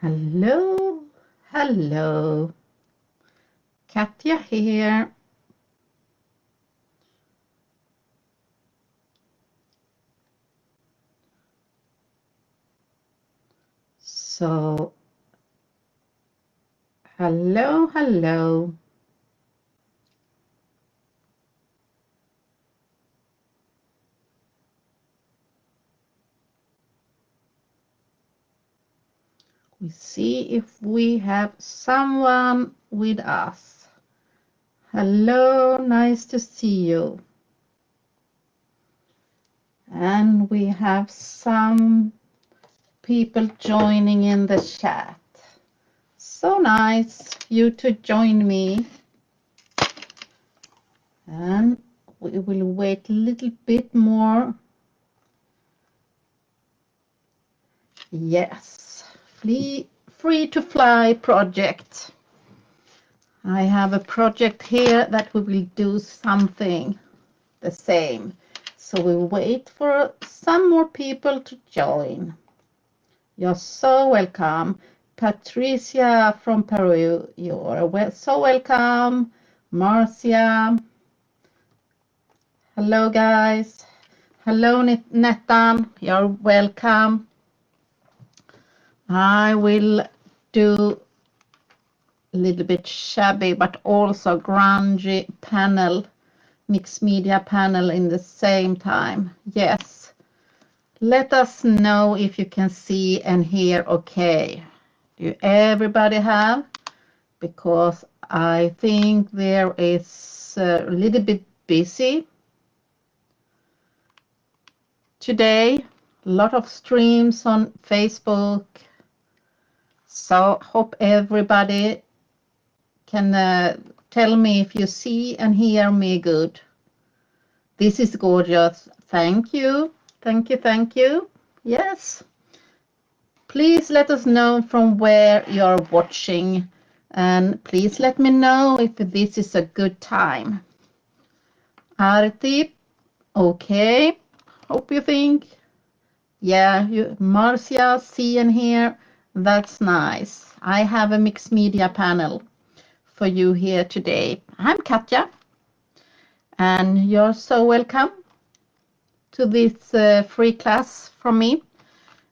Hello, hello. Katja here. So, hello, hello. We see if we have someone with us. Hello, nice to see you. And we have some people joining in the chat. So nice you to join me. And we will wait a little bit more. Yes, free to fly project. I have a project here that we will do something the same. So we wait for some more people to join. You're so welcome. Patricia from Peru, you're so welcome. Marcia. Hello guys. Hello Nettan, you're welcome. I will do a little bit shabby but also grungy panel, mixed media panel in the same time. Yes, let us know if you can see and hear okay. Do everybody have? Because I think there is a little bit busy today. A lot of streams on Facebook. So hope everybody can tell me if you see and hear me good. This is gorgeous. Thank you. Thank you. Thank you. Yes. Please let us know from where you're watching. And please let me know if this is a good time. Arti, okay. Hope you think. Yeah, Marcia, see and hear. That's nice. I have a mixed media panel for you here today. I'm Katja, and you're so welcome to this free class from me.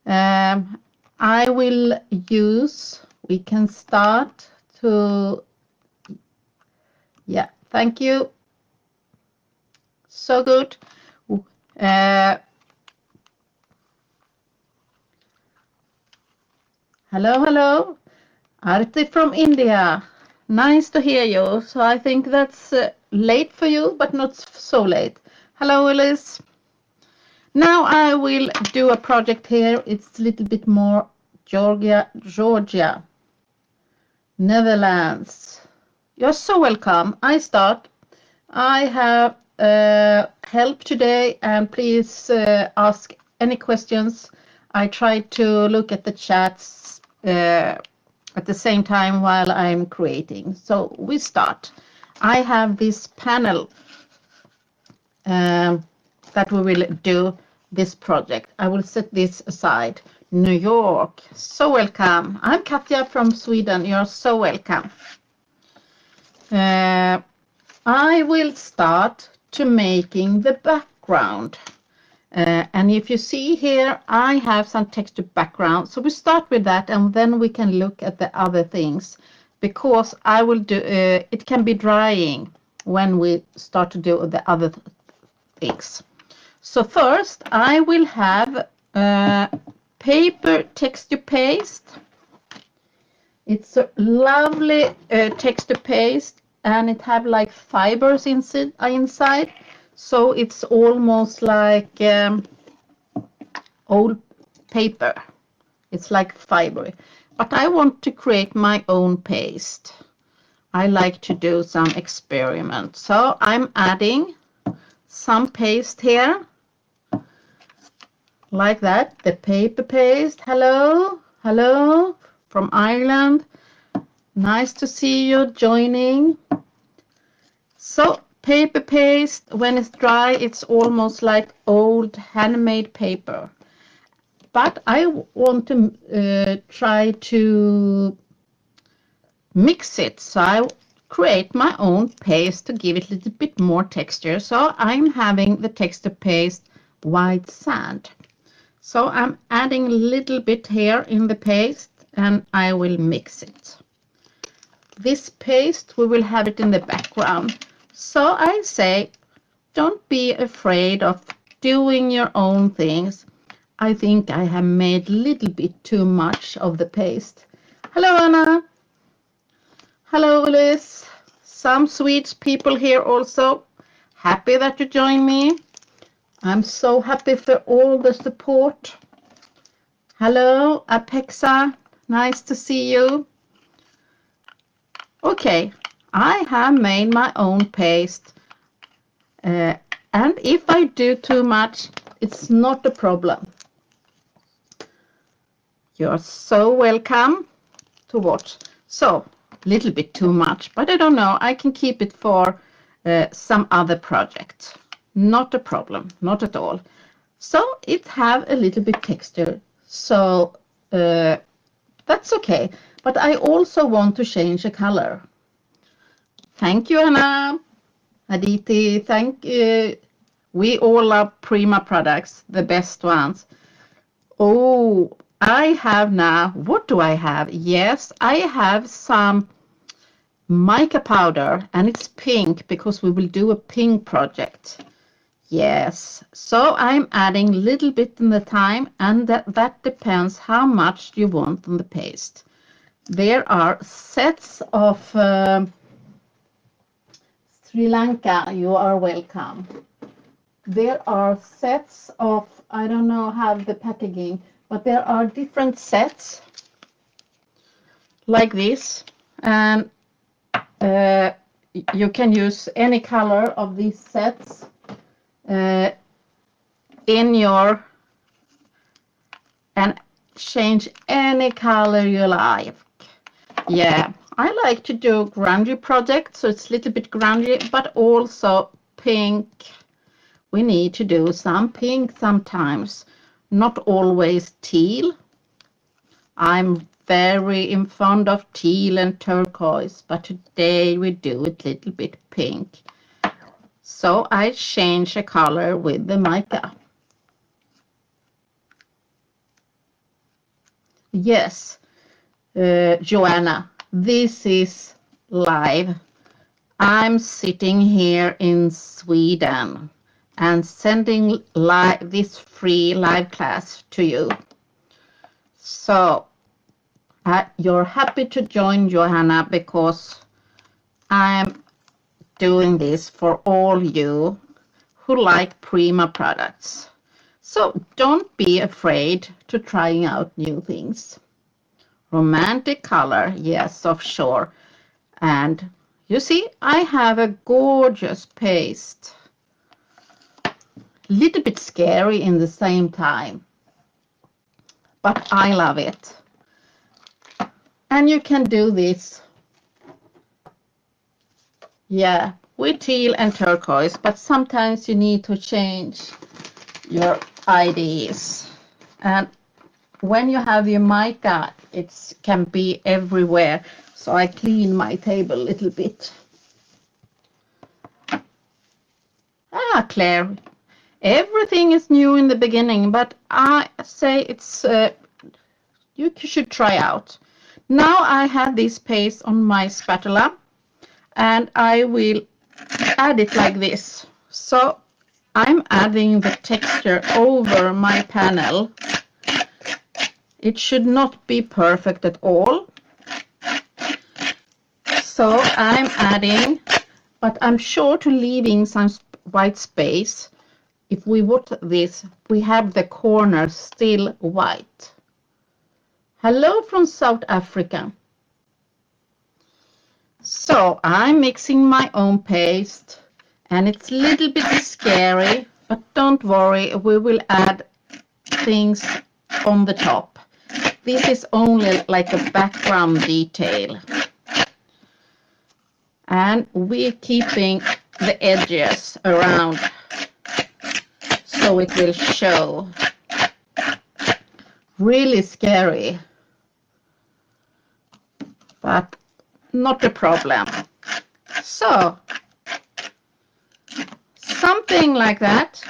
I will use, we can start to, yeah, thank you. So good. Hello, hello. Arti from India. Nice to hear you. So I think that's late for you, but not so late. Hello, Elise. Now I will do a project here. It's a little bit more Georgia, Netherlands. You're so welcome. I start. I have help today, and please ask any questions. I try to look at the chats at the same time while I'm creating. So we start. I have this panel that we will do this project. I will set this aside. New York, so welcome. I'm Katja from Sweden. You're so welcome. I will start to making the background. And if you see here, I have some texture background. So we start with that, and then we can look at the other things, because I will do, it can be drying when we start to do the other things. So first I will have paper texture paste. It's a lovely texture paste, and it have like fibers inside. So it's almost like old paper. It's like fibery. But I want to create my own paste. I like to do some experiments. So I'm adding some paste here. Like that. The paper paste. Hello. Hello from Ireland. Nice to see you joining. So paper paste, when it's dry, it's almost like old handmade paper. but I want to try to mix it. So I create my own paste to give it a little bit more texture. So I'm having the texture paste white sand. So I'm adding a little bit here in the paste and I will mix it. This paste, we will have it in the background. So I say, don't be afraid of doing your own things. I think I have made a little bit too much of the paste. Hello, Anna. Hello, Liz. Some sweet people here also. Happy that you joined me. I'm so happy for all the support. Hello, Apexa. Nice to see you. Okay, I have made my own paste. And if I do too much, it's not a problem. You're so welcome to watch. So, a little bit too much, but I don't know. I can keep it for some other project. Not a problem, not at all. So it have a little bit texture. So that's okay. But I also want to change the color. Thank you, Anna. Aditi, thank you. We all love Prima products, the best ones. Oh, I have now, what do I have? Yes, I have some mica powder and it's pink because we will do a pink project. Yes, so I'm adding a little bit in the time and that depends how much you want on the paste. There are sets of Sri Lanka, you are welcome. There are sets of, I don't know how the packaging, but there are different sets like this, and you can use any color of these sets in your, and change any color you like. Yeah, I like to do grungy projects, so it's a little bit grungy, but also pink. We need to do some pink sometimes, not always teal. I'm very fond of teal and turquoise, but today we do it a little bit pink. So I change the color with the mica. Yes, Joanna, this is live. I'm sitting here in Sweden and sending this free live class to you. So you're happy to join, Johanna, because I'm doing this for all you who like Prima products. So don't be afraid to trying out new things. Romantic color, yes, offshore. And you see, I have a gorgeous paste. Little bit scary in the same time, but I love it. And you can do this, yeah, with teal and turquoise, but sometimes you need to change your ideas. And when you have your mica, it can be everywhere. So I clean my table a little bit. Ah, Claire, everything is new in the beginning, but I say it's you should try out. Now I have this paste on my spatula and I will add it like this. So I'm adding the texture over my panel. It should not be perfect at all. So I'm adding, but I'm sure to leaving some white space. If we want this, we have the corners still white. Hello from South Africa. So I'm mixing my own paste and it's a little bit scary, but don't worry, we will add things on the top. This is only like a background detail. And we're keeping the edges around so it will show. really scary, but not a problem. So something like that.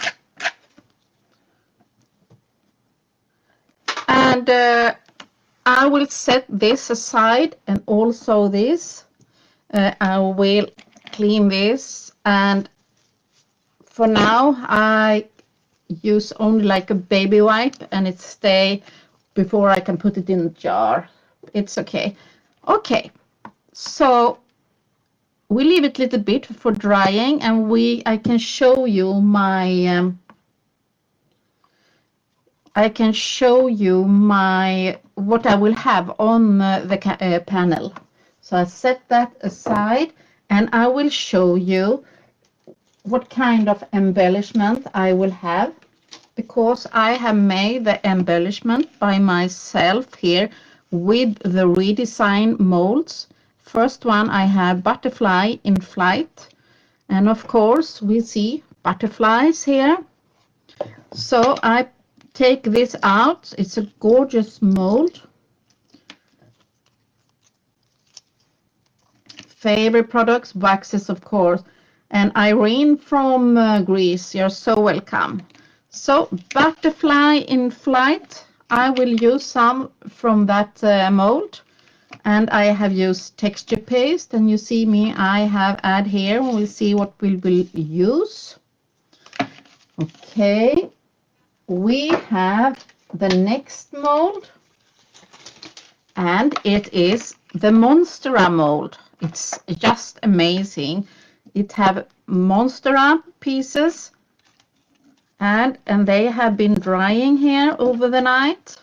And I will set this aside, and also this. I will clean this, and for now I use only like a baby wipe, and it stay before I can put it in the jar. It's okay. Okay, so we leave it a little bit for drying, and I can show you my what I will have on the panel. So I set that aside, and I will show you what kind of embellishment I will have, because I have made the embellishment by myself here with the redesign molds. First one, I have butterfly in flight, and of course we see butterflies here. So I take this out. It's a gorgeous mold. Favorite products, waxes, of course. And Irene from Greece, you're so welcome. So butterfly in flight, I will use some from that mold. And I have used texture paste, and you see me, I have add here. We'll see what we will use. Okay, we have the next mold, and it is the Monstera mold. It's just amazing. It have Monstera pieces, and they have been drying here over the night.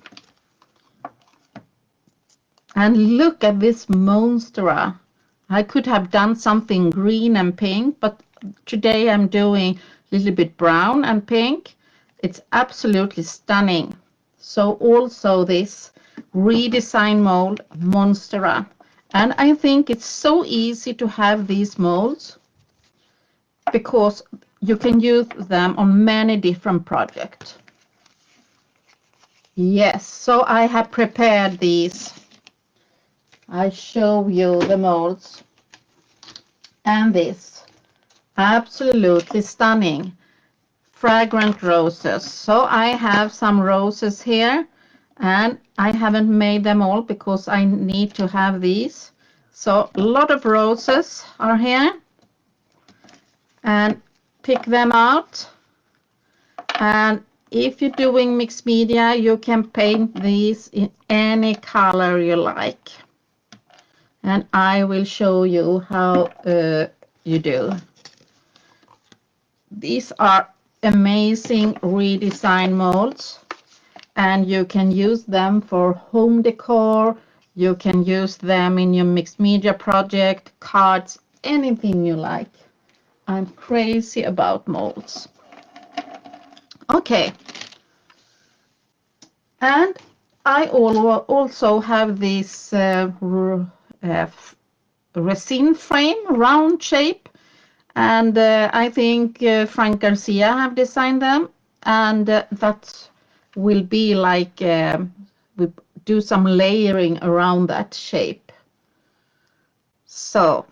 And look at this Monstera. I could have done something green and pink, but today I'm doing a little bit brown and pink. It's absolutely stunning. So also this redesign mold, Monstera. And I think it's so easy to have these molds, because you can use them on many different projects. Yes, so I have prepared these. I show you the molds. And this, absolutely stunning. Fragrant roses. So I have some roses here, and I haven't made them all because I need to have these. So a lot of roses are here, and pick them out. And if you're doing mixed media, you can paint these in any color you like. And I will show you how you do. These are amazing redesign molds, and you can use them for home decor. You can use them in your mixed media project, cards, anything you like. I'm crazy about molds. Okay, and I also have this resin frame, round shape, and I think Frank Garcia have designed them, and that will be like we do some layering around that shape. So,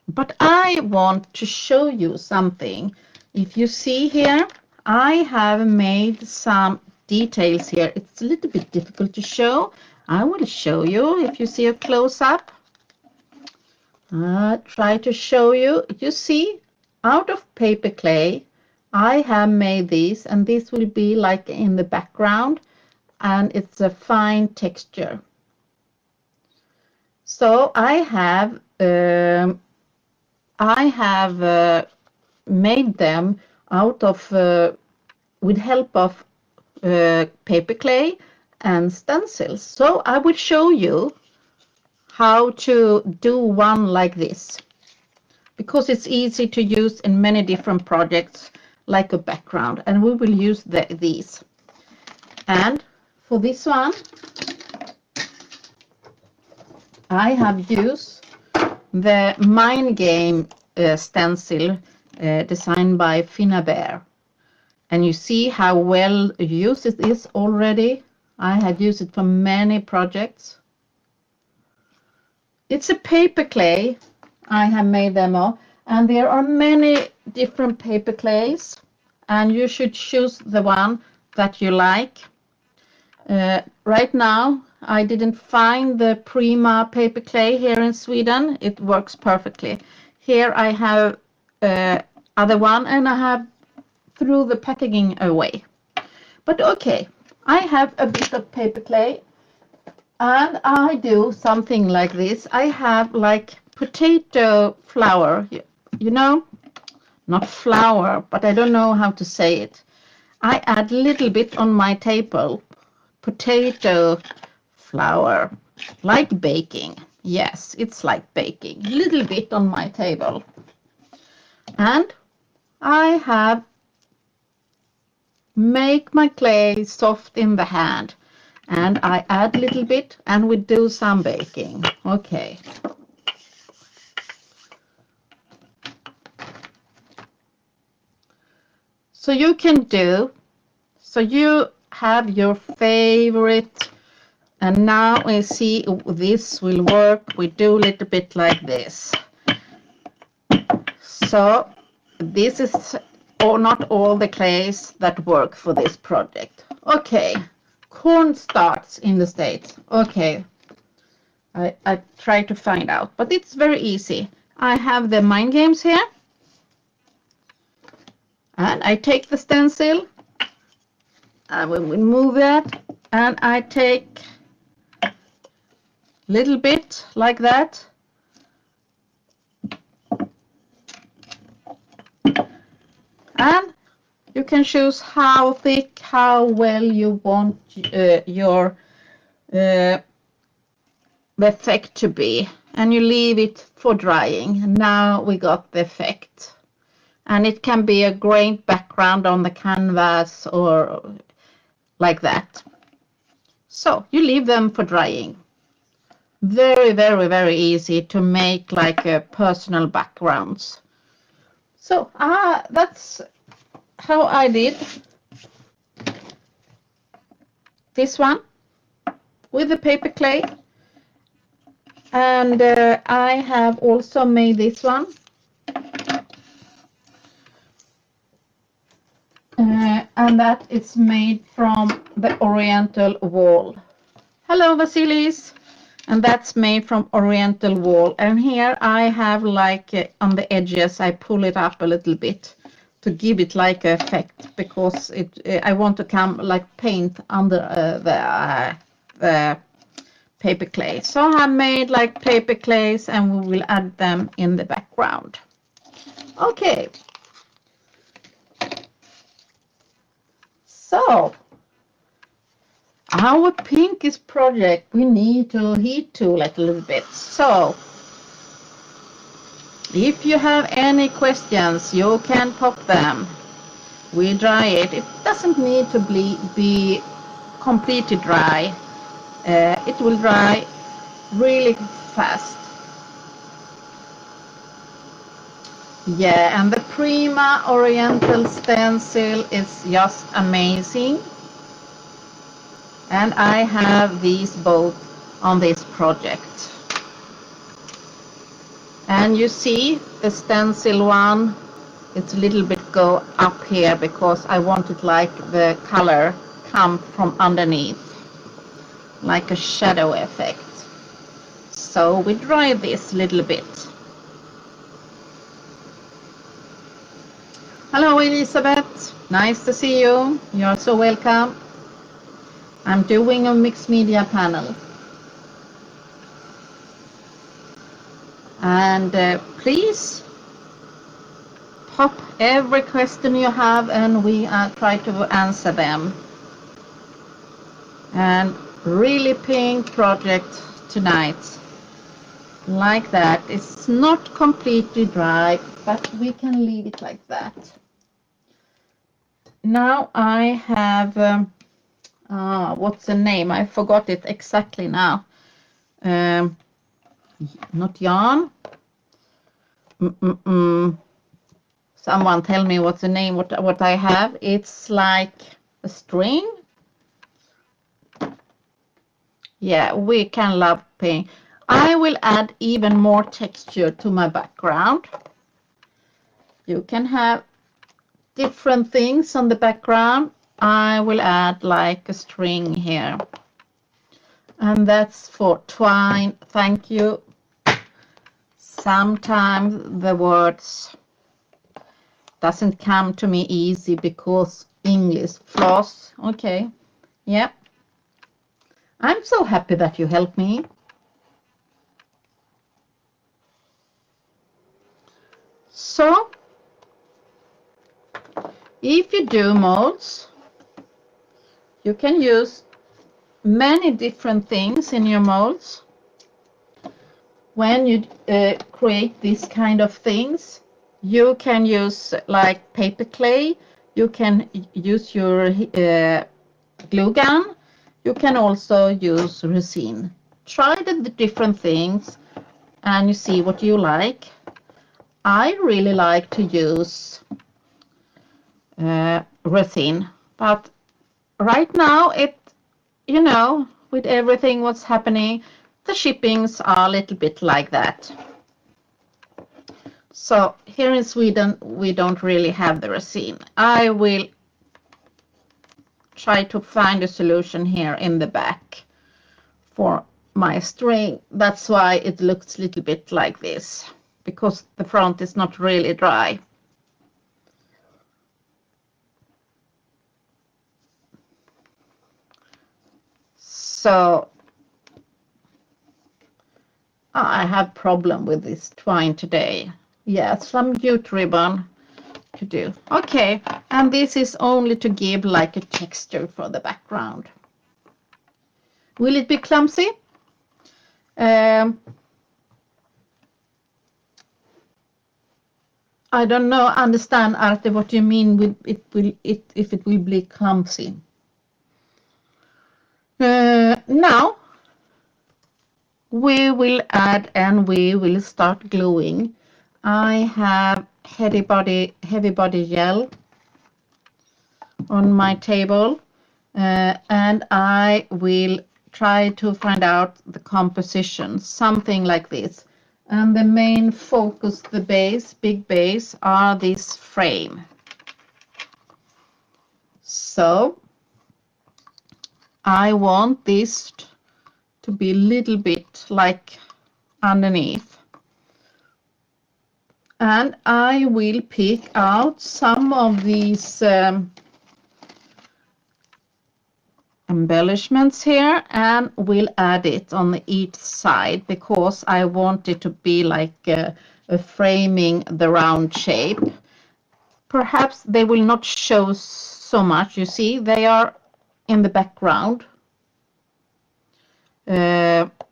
but I want to show you something. If you see here, I have made some details here. It's a little bit difficult to show. I will show you if you see a close-up. Try to show you. You see, out of paper clay, I have made these, and this will be like in the background, and it's a fine texture. So I have made them out of with help of paper clay and stencils. So I will show you how to do one like this, because it's easy to use in many different projects like a background, and we will use these. And for this one, I have used the Mind Game stencil designed by Finnabair. And you see how well used it is already. I have used it for many projects. It's a paper clay. I have made them all. And there are many different paper clays. And you should choose the one that you like. Right now, I didn't find the Prima paper clay here in Sweden. It works perfectly. Here I have other one, and I have threw the packaging away. But okay, I have a bit of paper clay, and I do something like this. I have like potato flour, you know, not flour, but I don't know how to say it. I add a little bit on my table. Potato flour, like baking. Yes, it's like baking. A little bit on my table. And I have make my clay soft in the hand. And I add a little bit and we do some baking. Okay. So you can do, so you have your favorite. And now we see this will work. We do a little bit like this. So this is not all the clays that work for this project. Okay, cornstarch in the States. Okay, I try to find out, but it's very easy. I have the mind games here. And I take the stencil. I will move that. And I take little bit like that, and you can choose how thick, how well you want your the effect to be, and you leave it for drying. Now we got the effect, and it can be a great background on the canvas or like that. So you leave them for drying. Very, very, very easy to make like personal backgrounds. So that's how I did this one with the paper clay. And I have also made this one. And that is made from the Oriental wall. Hello, Vasilis. And that's made from Oriental wall. And here I have like on the edges, I pull it up a little bit to give it like an effect, because I want to come like paint under the paper clay. So I made like paper clays, and we will add them in the background. Okay. So our pinkish project, we need to heat tool it a little bit. So if you have any questions, you can pop them. We dry it. It doesn't need to be completely dry. It will dry really fast. Yeah, and the Prima Oriental stencil is just amazing. And I have these both on this project. And you see the stencil one, it's a little bit go up here because I want it like the color come from underneath, like a shadow effect. So we dry this a little bit. Hello Elizabeth, nice to see you. You're so welcome. I'm doing a mixed media panel. And please pop every question you have, and we try to answer them. And really pink project tonight. Like that. It's not completely dry, but we can leave it like that. Now I have what's the name? I forgot it exactly now. Not yarn. Someone tell me what's the name, what I have. It's like a string. Yeah, we can love pink. I will add even more texture to my background. You can have different things on the background. I will add like a string here. And that's for twine. Thank you. Sometimes the words doesn't come to me easy because English. Floss. Okay. Yep. I'm so happy that you helped me. So, if you do molds, you can use many different things in your molds. When you create these kind of things, you can use like paper clay, you can use your glue gun, you can also use resin. Try the different things and you see what you like. I really like to use resin, but right now with everything what's happening, the shippings are a little bit like that. So here in Sweden we don't really have the resin. I will try to find a solution here in the back for my string. That's why it looks a little bit like this, because the front is not really dry. So I have problem with this twine today. Yeah, some jute ribbon to do. Okay, and this is only to give like a texture for the background. Will it be clumsy? I don't know, understand, Arte, what you mean with if it will be clumsy. Now we will add and we will start gluing. I have heavy body gel on my table, and I will try to find out the composition, something like this. And the main focus, the base, big base, are this frame. So I want this to be a little bit like underneath. And I will pick out some of these embellishments here and will add it on each side, because I want it to be like a framing the round shape. Perhaps they will not show so much, you see, they are in the background.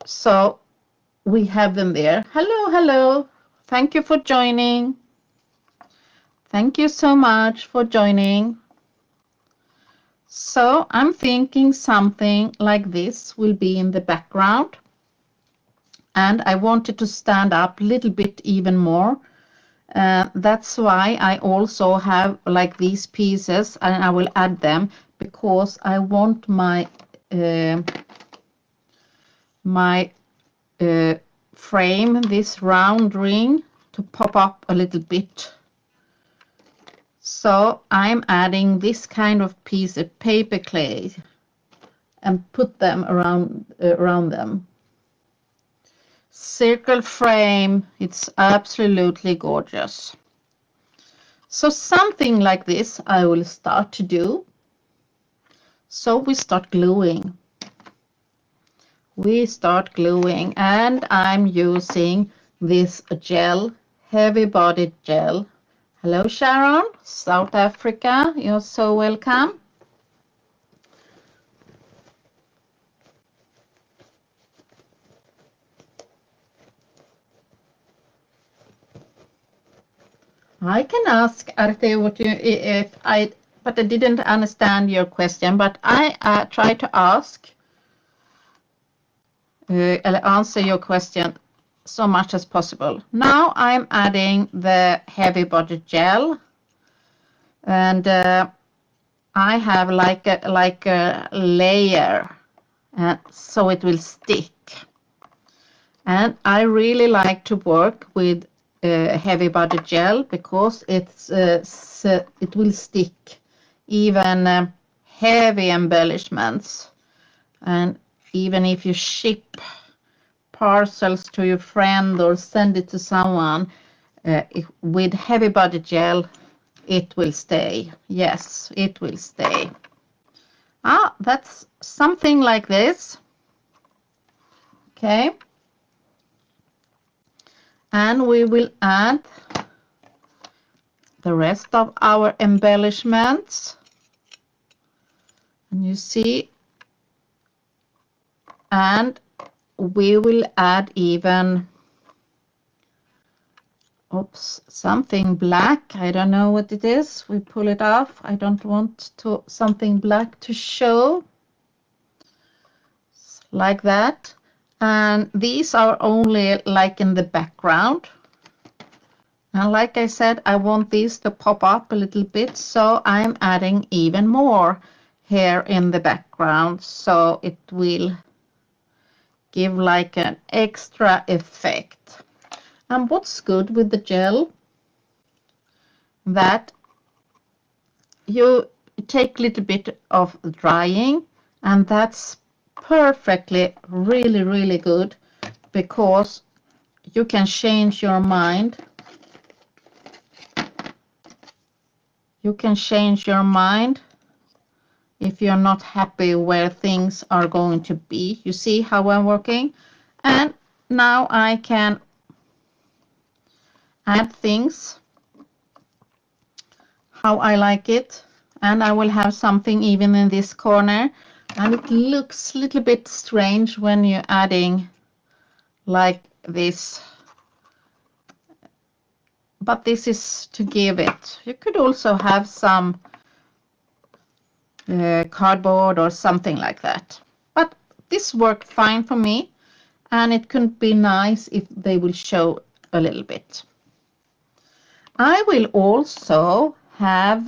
So we have them there. Hello, thank you for joining. Thank you so much for joining. So I'm thinking something like this will be in the background, and I want it to stand up a little bit even more. That's why I also have like these pieces, and I will add them because I want my frame, this round ring, to pop up a little bit. So I'm adding this kind of piece of paper clay and put them around them. Circle frame, it's absolutely gorgeous. So something like this I will start to do. So we start gluing. We start gluing, and I'm using this gel, heavy bodied gel. Hello Sharon, South Africa, you're so welcome. I can ask Arte but I didn't understand your question, but I try to answer your question so much as possible. Now I'm adding the heavy body gel, and I have like a layer so it will stick. And I really like to work with heavy body gel because it will stick even heavy embellishments. And even if you ship parcels to your friend or send it to someone with heavy body gel, it will stay. Yes, it will stay. That's something like this. Okay. And we will add the rest of our embellishments. And you see, and we will add even, something black. I don't know what it is. We pull it off. I don't want something black to show. Like that. And these are only like in the background. And like I said, I want these to pop up a little bit, so I'm adding even more here in the background, so it will give like an extra effect. And what's good with the gel, that you take a little bit of drying, and that's perfectly really good, because you can change your mind. You can change your mind if you're not happy where things are going to be. You see how I'm working? And now I can add things how I like it. And I will have something even in this corner. And it looks a little bit strange when you're adding like this. But this is to give it. You could also have some cardboard or something like that. But this worked fine for me, and it could be nice if they will show a little bit. I will also have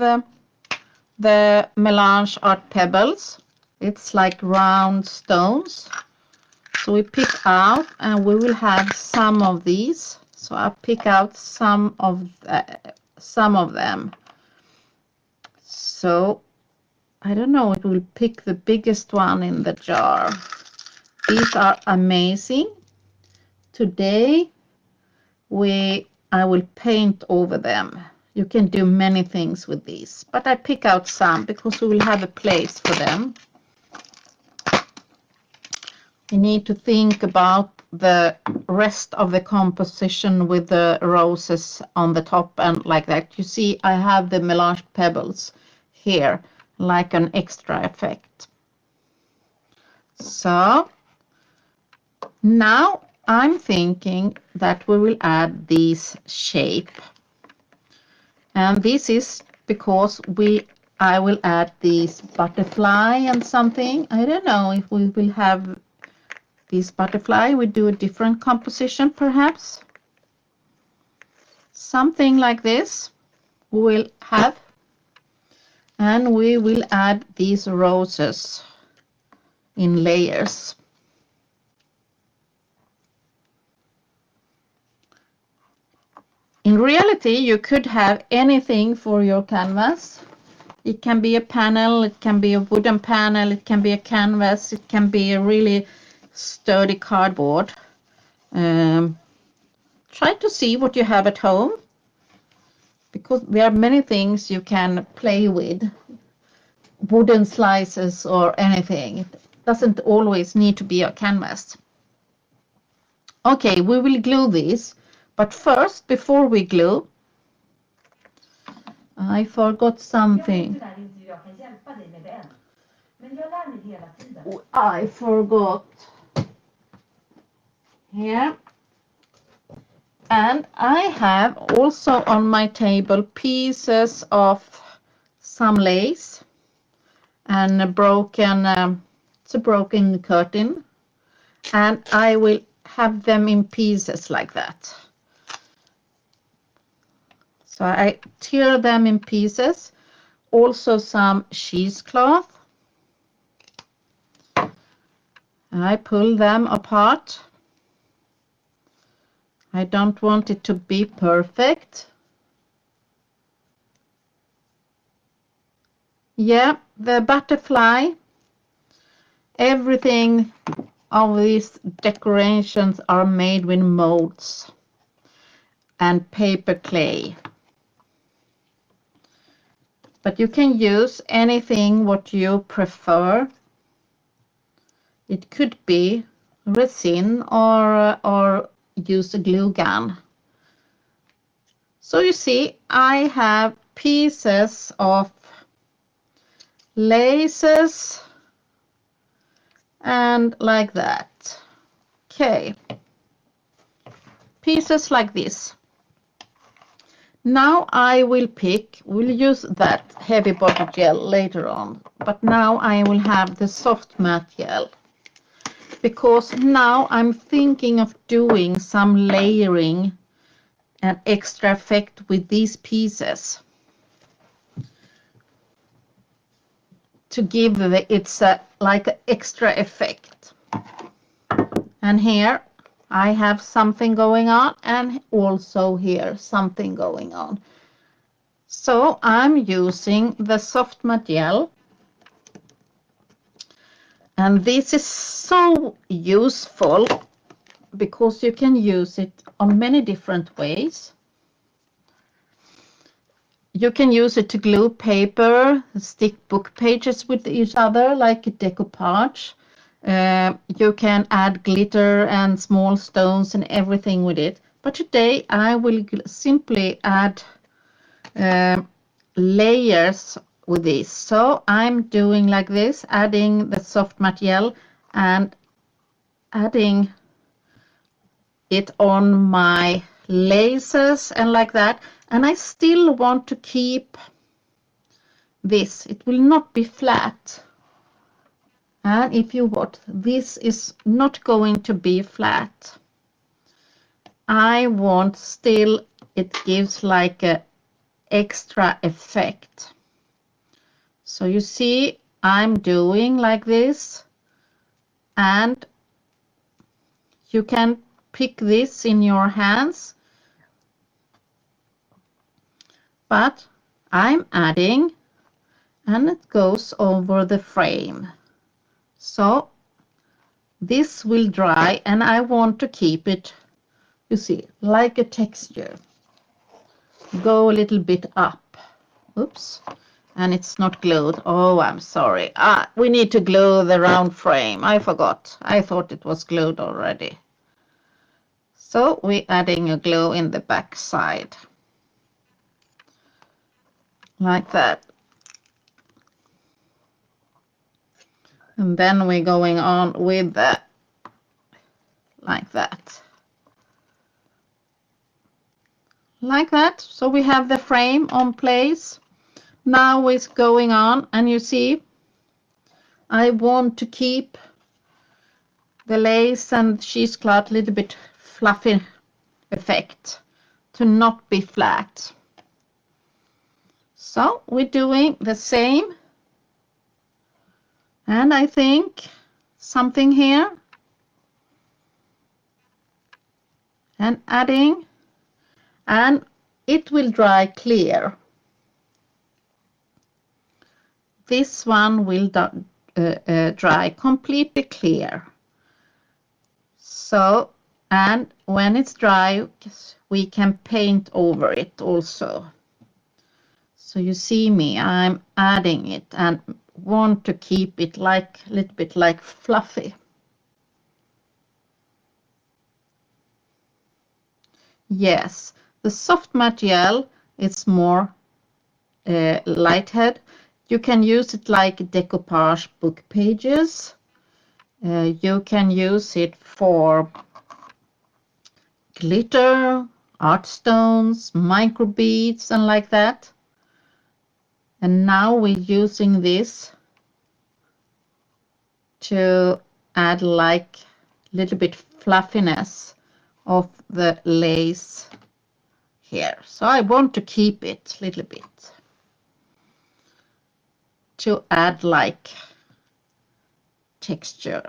the melange art pebbles. It's like round stones. So we pick out, and we will have some of these. So I pick out some of them. So I don't know, it will pick the biggest one in the jar. These are amazing. Today I will paint over them. You can do many things with these, but I pick out some because we will have a place for them. You need to think about the rest of the composition with the roses on the top and like that. You see, I have the melange pebbles here, like an extra effect. So now I'm thinking that we will add these shape. And this is because I will add these butterfly and something. I don't know if we will have this butterfly. We do a different composition perhaps. Something like this we will have. And we will add these roses in layers. In reality, you could have anything for your canvas. It can be a panel, it can be a wooden panel, it can be a canvas, it can be a really sturdy cardboard. Try to see what you have at home, because there are many things you can play with. Wooden slices or anything. It doesn't always need to be a canvas. Okay, we will glue this, but first, before we glue, I forgot something. I forgot here. And I have also on my table pieces of some lace and a broken, it's a broken curtain, and I will have them in pieces like that. So I tear them in pieces. Also some cheesecloth. I pull them apart. I don't want it to be perfect. Yeah, the butterfly, everything of these decorations are made with molds and paper clay. But you can use anything what you prefer. It could be resin or use a glue gun. So you see, I have pieces of laces and like that. Okay, pieces like this. Now I will we'll use that heavy bottle gel later on, but now I will have the soft matte gel, because now I'm thinking of doing some layering and extra effect with these pieces to give it's like an extra effect. And here I have something going on, and also here something going on. So I'm using the soft matte gel, and this is so useful because you can use it on many different ways. You can use it to glue paper, stick book pages with each other like a decoupage. You can add glitter and small stones and everything with it. But today I will simply add layers with this. So I'm doing like this, adding the soft matte gel and adding it on my laces and like that. And I still want to keep this. It will not be flat. And if you want, this is not going to be flat. I want still, it gives like a extra effect. So you see, I'm doing like this, and you can pick this in your hands, but I'm adding, and it goes over the frame. So this will dry, and I want to keep it, you see, like a texture. Go a little bit up. Oops. And it's not glued. Oh, I'm sorry. We need to glue the round frame. I forgot. I thought it was glued already. So we're adding a glue in the back side. Like that. And then we're going on with that. Like that. Like that. So we have the frame on place. Now it's going on, and you see, I want to keep the lace and cheesecloth a little bit fluffy effect, to not be flat. So we're doing the same, and I think something here, and adding, and it will dry clear. This one will dry completely clear. So, and when it's dry, we can paint over it also. So you see me, I'm adding it and want to keep it like a little bit like fluffy. Yes, the soft material is more lighthead. You can use it like decoupage book pages. You can use it for glitter, art stones, micro beads, and like that. And now we're using this to add like a little bit fluffiness of the lace here. So I want to keep it a little bit to add like texture.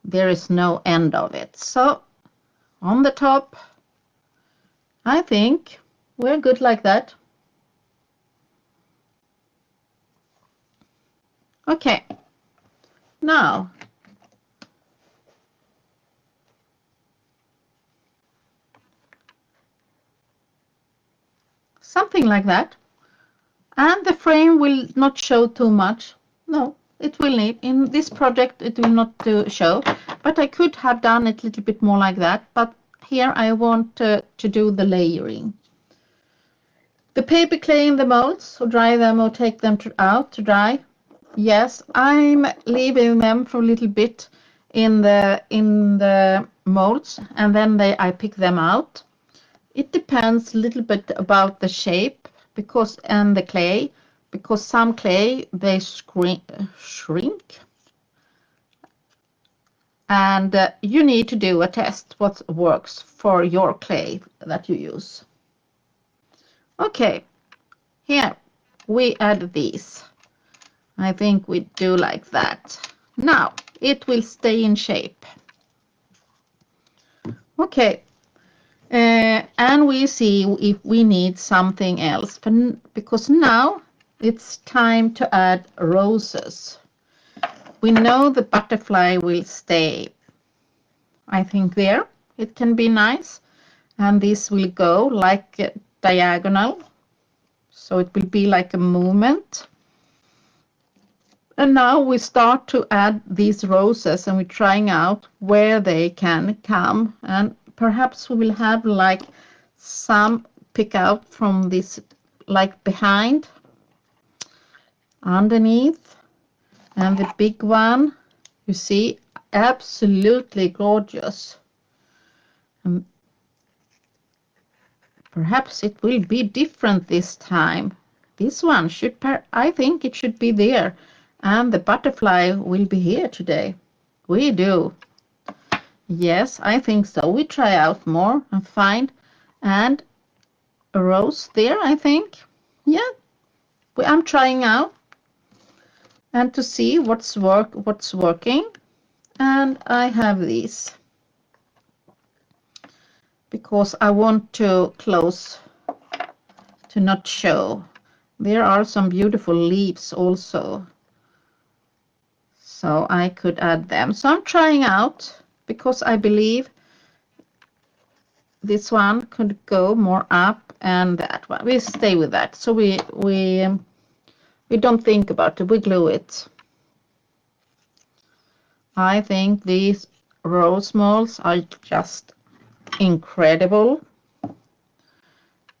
there is no end of it. So on the top, I think we're good like that. Okay, now something like that. And the frame will not show too much. No, it will need. In this project, it will not show. But I could have done it a little bit more like that. But here I want to do the layering. The paper clay in the molds, so dry them or take them out to dry. Yes, I'm leaving them for a little bit in the molds, and then I pick them out. It depends a little bit about the shape and the clay, because some clay they shrink, and you need to do a test what works for your clay that you use. Okay, here we add these. I think we do like that. Now it will stay in shape. Okay. And we see if we need something else, because now it's time to add roses. We know the butterfly will stay, I think there. It can be nice. And this will go like diagonal. So it will be like a movement. And now we start to add these roses, and we're trying out where they can come. And perhaps we will have like some pick out from this, like behind, underneath, and the big one, you see, absolutely gorgeous. Perhaps it will be different this time. This one should, I think it should be there, and the butterfly will be here today. We do. Yes, I think so. We try out more and find, and a rose there, I think. Yeah, I'm trying out and to see what's working. And I have these because I want to close to not show. There are some beautiful leaves also, so I could add them. So I'm trying out, because I believe this one could go more up, and that one we stay with that. So we don't think about it, we glue it. I think these rose molds are just incredible.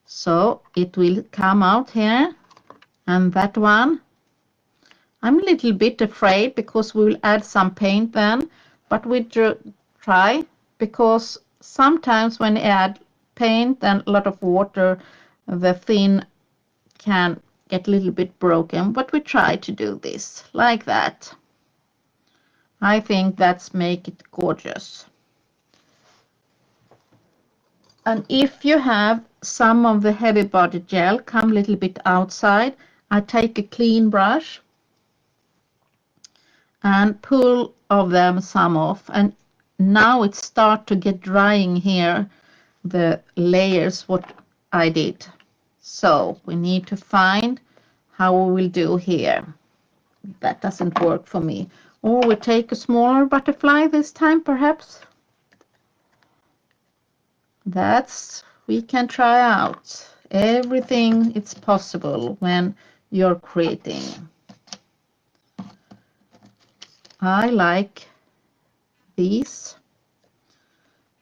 So it will come out here, and that one I'm a little bit afraid, because we will add some paint then, but we try, because sometimes when you add paint and a lot of water, the thin can get a little bit broken, but we try to do this like that. I think that's make it gorgeous. And if you have some of the heavy body gel come a little bit outside, I take a clean brush and pull of them some off, and now it start to get drying here, the layers what I did. So we need to find how we will do here. That doesn't work for me. Or we take a smaller butterfly this time, perhaps. We can try out. Everything it's possible when you're creating. I like these.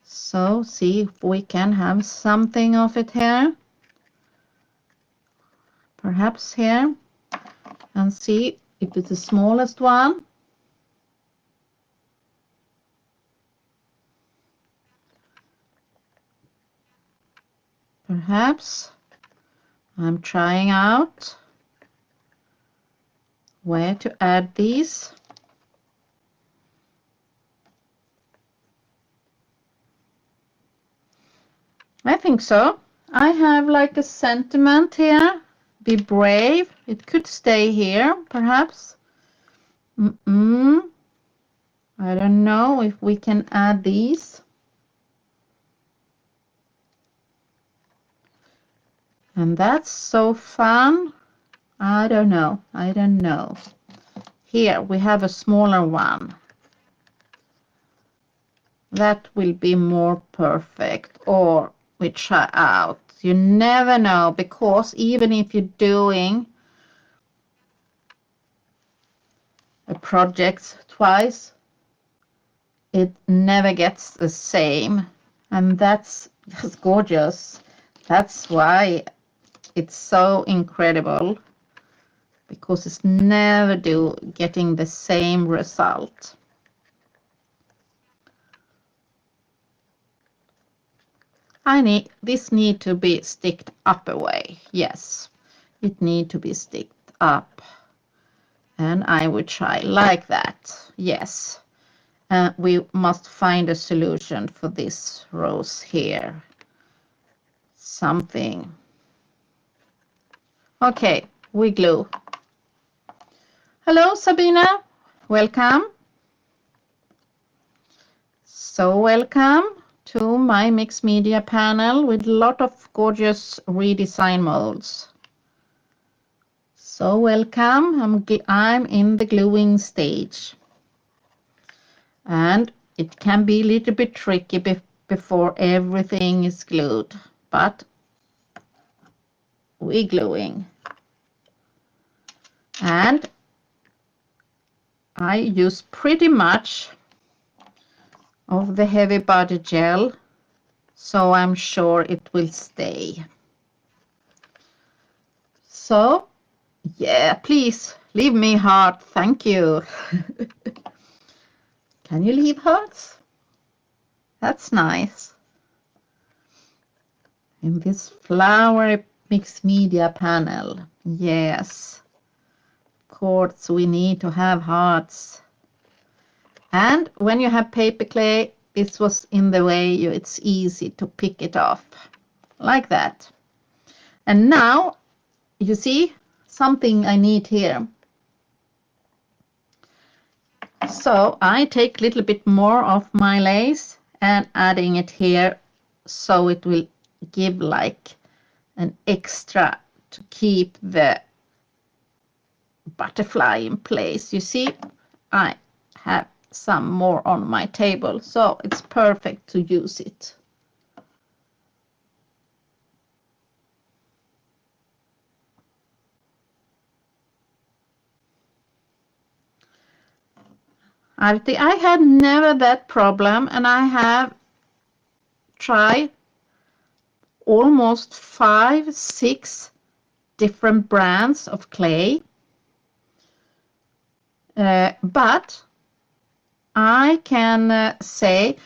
So see if we can have something of it here. Perhaps here. And see if it's the smallest one. Perhaps. I'm trying out where to add these. I think so. I have like a sentiment here. Be brave. It could stay here, perhaps. I I don't know if we can add these. And that's so fun. I don't know. I don't know. Here we have a smaller one. That will be more perfect. Or we try out. You never know, because even if you're doing a project twice, it never gets the same. And that's just gorgeous. That's why it's so incredible, because it's never getting the same result. This need to be sticked up away. Yes, it need to be sticked up. And I will try like that. Yes. We must find a solution for this rose here. Something. Okay, we glue. Hello, Sabina. Welcome. So welcome to my mixed media panel with a lot of gorgeous redesign molds. So welcome. I'm in the gluing stage. And it can be a little bit tricky before everything is glued, but we're gluing. And I use pretty much of the heavy body gel, so I'm sure it will stay. So, yeah, please leave me heart. Thank you. Can you leave hearts? That's nice. In this flowery mixed media panel. Yes. Of course, we need to have hearts. And when you have paper clay, this was in the way, it's easy to pick it off. Like that. And now, you see, something I need here. So I take a little bit more of my lace and adding it here, so it will give like an extra to keep the butterfly in place. You see, I have some more on my table, so it's perfect to use it. I had never that problem, and I have tried almost 5-6 different brands of clay, but I can say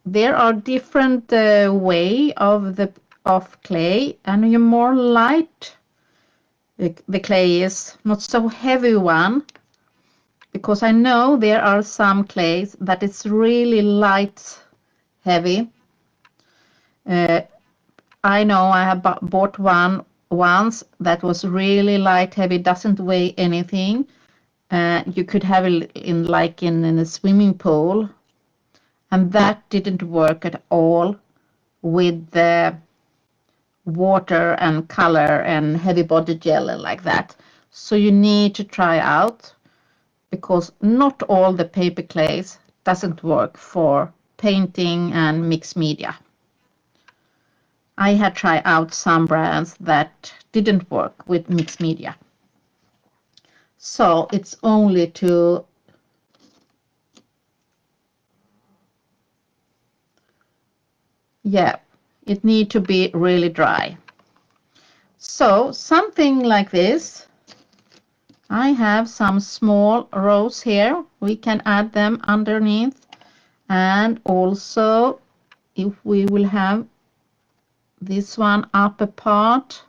there are different way of clay, and the more light the clay is, not so heavy one. Because I know there are some clays that it's really light, heavy. I know I have bought one once that was really light, heavy, doesn't weigh anything. You could have it in a swimming pool, and that didn't work at all with the water and color and heavy body gel and like that. So you need to try out, because not all the paper clays doesn't work for painting and mixed media. I had tried out some brands that didn't work with mixed media. So it's only to it need to be really dry. So something like this. I have some small rows here. We can add them underneath. And also, if we will have this one upper part,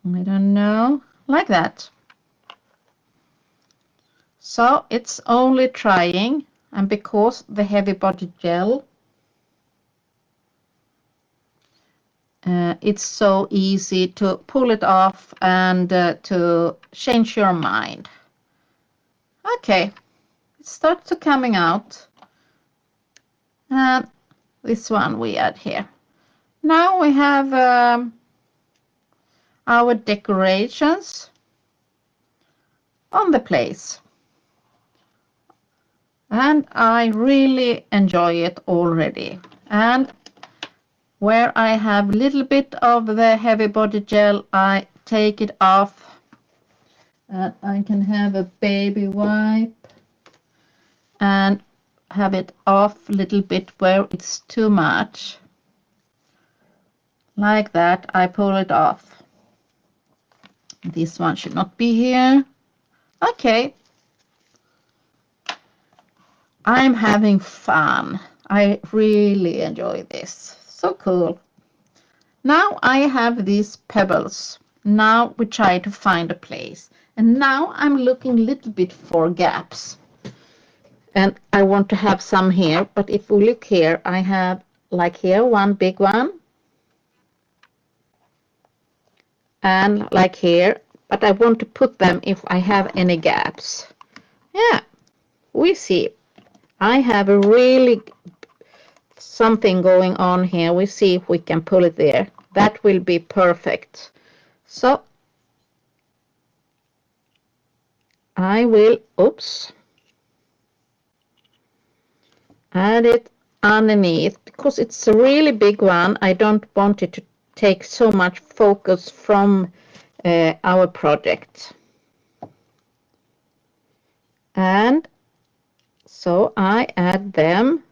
I don't know, like that. So it's only trying, and because the heavy body gel, it's so easy to pull it off and to change your mind. Okay, it starts to coming out. And this one we add here. Now we have our decorations on the place. And I really enjoy it already. And where I have a little bit of the heavy body gel, I take it off. And I can have a baby wipe and have it off a little bit where it's too much. Like that, I pull it off. This one should not be here. Okay. I'm having fun. I really enjoy this. So cool. Now I have these pebbles. Now we try to find a place. And now I'm looking a little bit for gaps. And I want to have some here. But if we look here, I have like here one big one. And like here. But I want to put them if I have any gaps. Yeah, we see. I have a really something going on here. We see if we can pull it there. That will be perfect. So I will, add it underneath because it's a really big one. I don't want it to take so much focus from our project. And so I add them.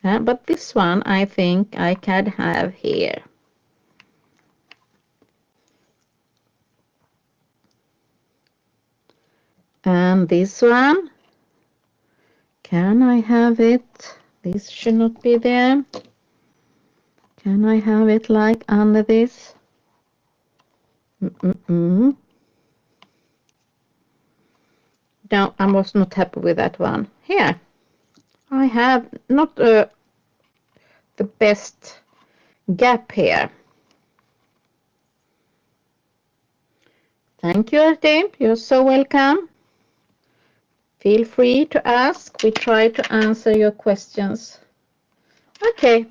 But this one I think I can have here. And this one, can I have it? This should not be there. Can I have it like under this? No, I was not happy with that one. Here, I have not the best gap here. Thank you, Arte. You're so welcome. Feel free to ask. We try to answer your questions. Okay.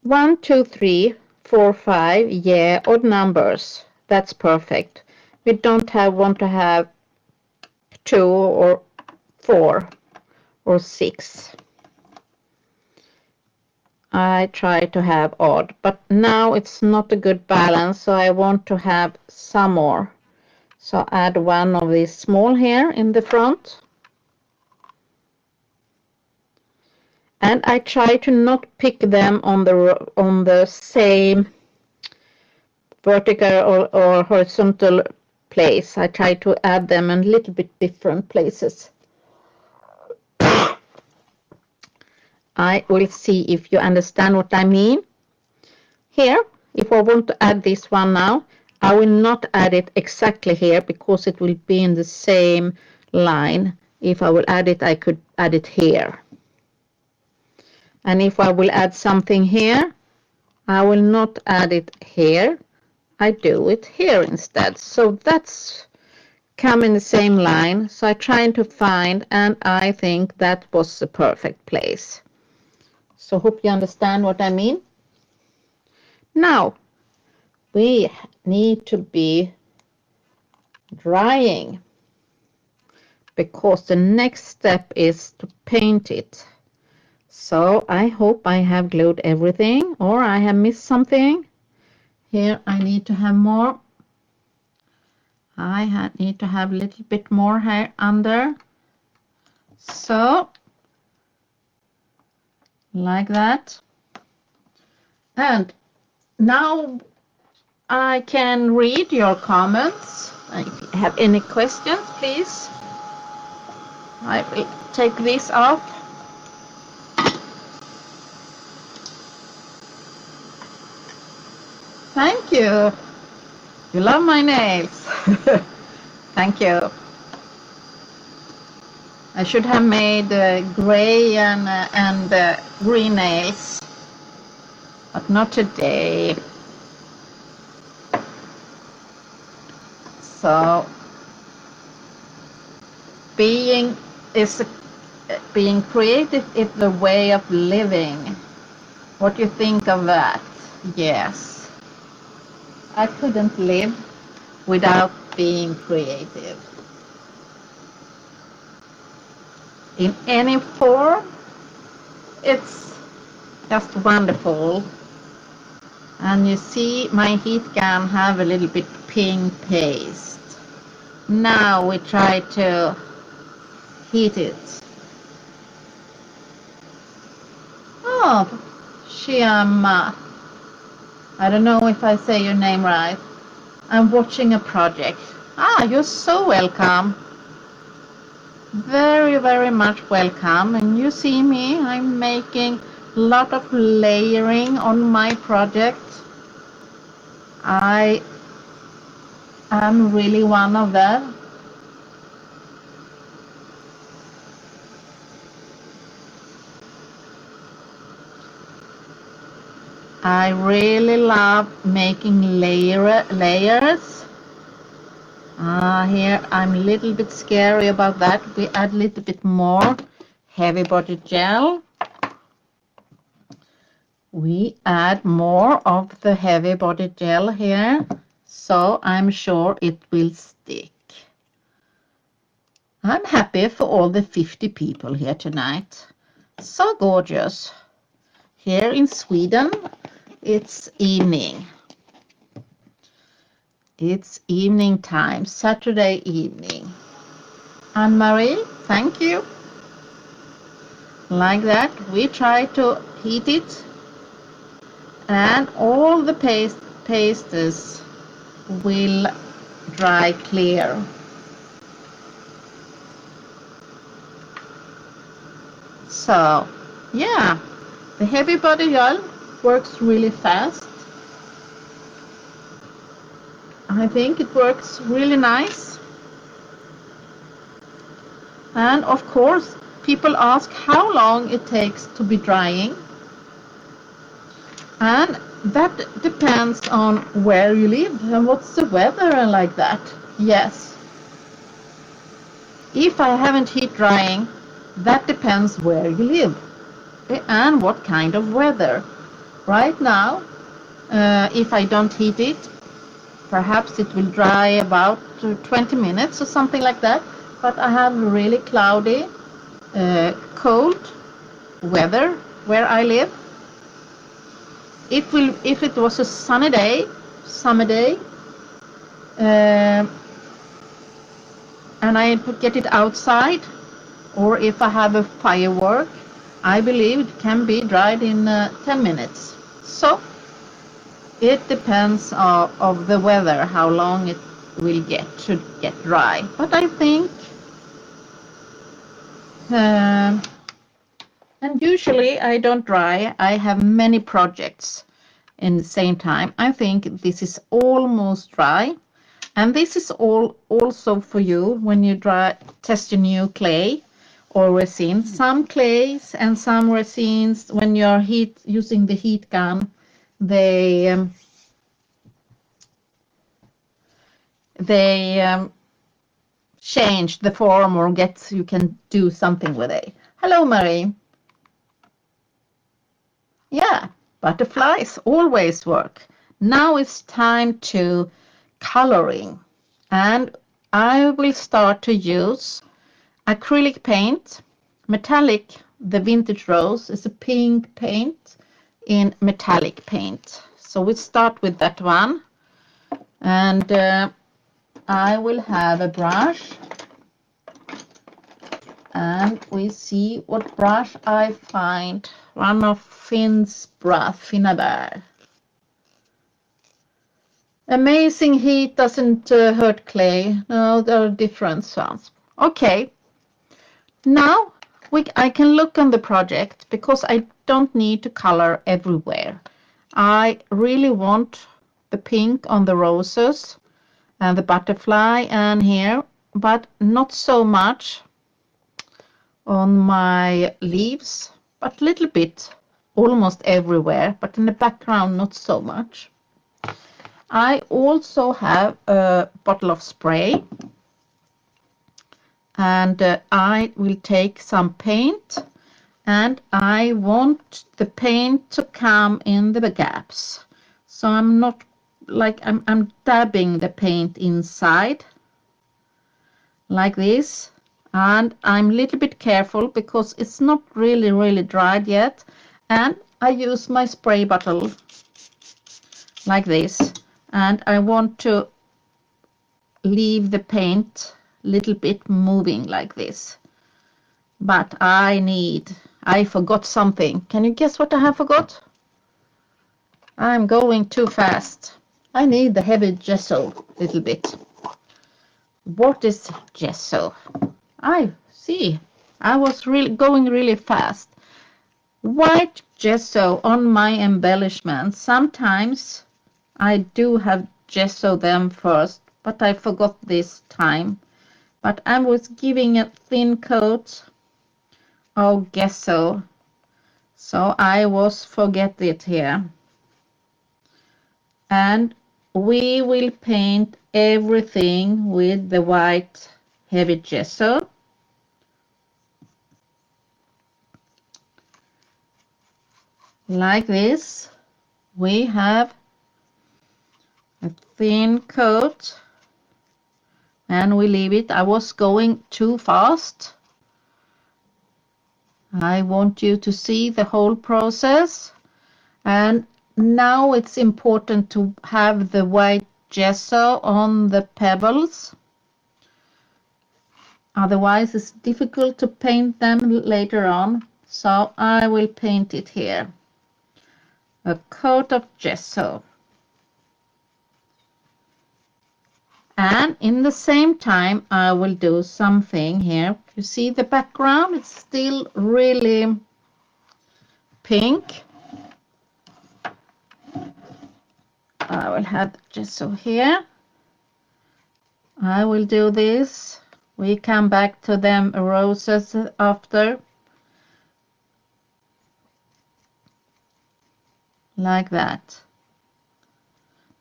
1, 2, 3, 4, 5. Yeah, odd numbers. That's perfect. We don't want to have 2 or 4 or 6. I try to have odd, but now it's not a good balance, so I want to have some more. So add one of these small here in the front. And I try to not pick them on the same vertical or horizontal place. I try to add them in a little bit different places. I will see if you understand what I mean. Here, if I want to add this one now, I will not add it exactly here because it will be in the same line. If I will add it, I could add it here. And if I will add something here, I will not add it here. I do it here instead. So that's come in the same line. So I trying to find, and I think that was the perfect place. So hope you understand what I mean. Now we need to be drying because the next step is to paint it. So I hope I have glued everything or I have missed something. Here I need to have more. I need to have a little bit more here under. So like that. And now I can read your comments. If you have any questions, please. I will take this off. Thank you. You love my nails. Thank you. I should have made gray and green nails, but not today. So being is being creative is the way of living. What do you think of that? Yes, I couldn't live without being creative in any form. It's just wonderful. And you see my heat gun have a little bit pink paste. Now we try to heat it. Oh, Sienna, I don't know if I say your name right. I'm watching a project. Ah, you're so welcome. Very, very much welcome. And you see me, I'm making a lot of layering on my project. I am really one of them. I really love making layers. Here I'm a little bit scary about that. We add a little bit more heavy body gel. We add more of the heavy body gel here, so I'm sure it will stick. I'm happy for all the 50 people here tonight. So gorgeous. Here in Sweden, it's evening. It's evening time, Saturday evening. Anne-Marie, thank you. Like that, we try to heat it, and all the pastes will dry clear. So, yeah, the heavy body gel works really fast. I think it works really nice. And of course, people ask how long it takes to be drying. And that depends on where you live and what's the weather and like that. Yes. If I haven't heat drying, that depends where you live and what kind of weather. Right now, if I don't heat it, perhaps it will dry about 20 minutes or something like that. But I have really cloudy, cold weather where I live. It will, if it was a sunny day, summer day, and I get it outside, or if I have a firework, I believe it can be dried in 10 minutes. So it depends of the weather, how long it will should get dry. But I think, and usually I don't dry. I have many projects in the same time. I think this is almost dry. And this is also for you when you test your new clay or resin. Some clays and some resins, when you're using the heat gun, they change the form or you can do something with it. Hello, Marie. Yeah, butterflies always work. Now it's time to coloring, and I will start to use acrylic paint. Metallic, the vintage rose is a pink paint in metallic paint. So we start with that one, and I will have a brush, and we see what brush I find. One of Finn's brush, Finnaberg. Amazing heat doesn't hurt clay. No, there are different ones. Okay, now I can look on the project because I don't need to color everywhere. I really want the pink on the roses and the butterfly and here, but not so much on my leaves, but a little bit almost everywhere, but in the background not so much. I also have a bottle of spray, and I will take some paint, and I want the paint to come in the gaps. So I'm not like I'm dabbing the paint inside like this, and I'm a little bit careful because it's not really dried yet, and I use my spray bottle like this, and I want to leave the paint a little bit moving like this. But I forgot something. Can you guess what I have forgot? I'm going too fast. I need the heavy gesso a little bit. What is gesso? I see. I was really going really fast. White gesso on my embellishments. Sometimes I do have gesso them first, but I forgot this time. But I was giving a thin coat of gesso, so I was forget it here. And we will paint everything with the white heavy gesso. Like this. We have a thin coat, and we leave it. I was going too fast. I want you to see the whole process. And now it's important to have the white gesso on the pebbles. Otherwise it's difficult to paint them later on. So I will paint it here. A coat of gesso. And in the same time I will do something here. You see the background? It's still really pink. I will have gesso here. I will do this. We come back to them roses after. Like that.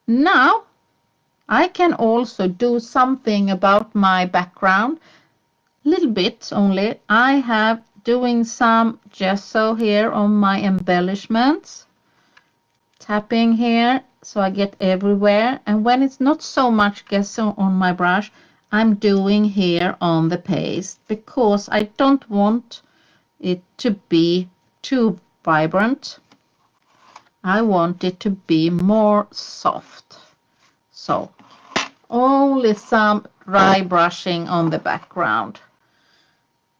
Now I can also do something about my background. Little bit only. I have doing some gesso here on my embellishments. Tapping here so I get everywhere, and when it's not so much gesso on my brush, I'm doing here on the paste because I don't want it to be too vibrant. I want it to be more soft. So only some dry brushing on the background.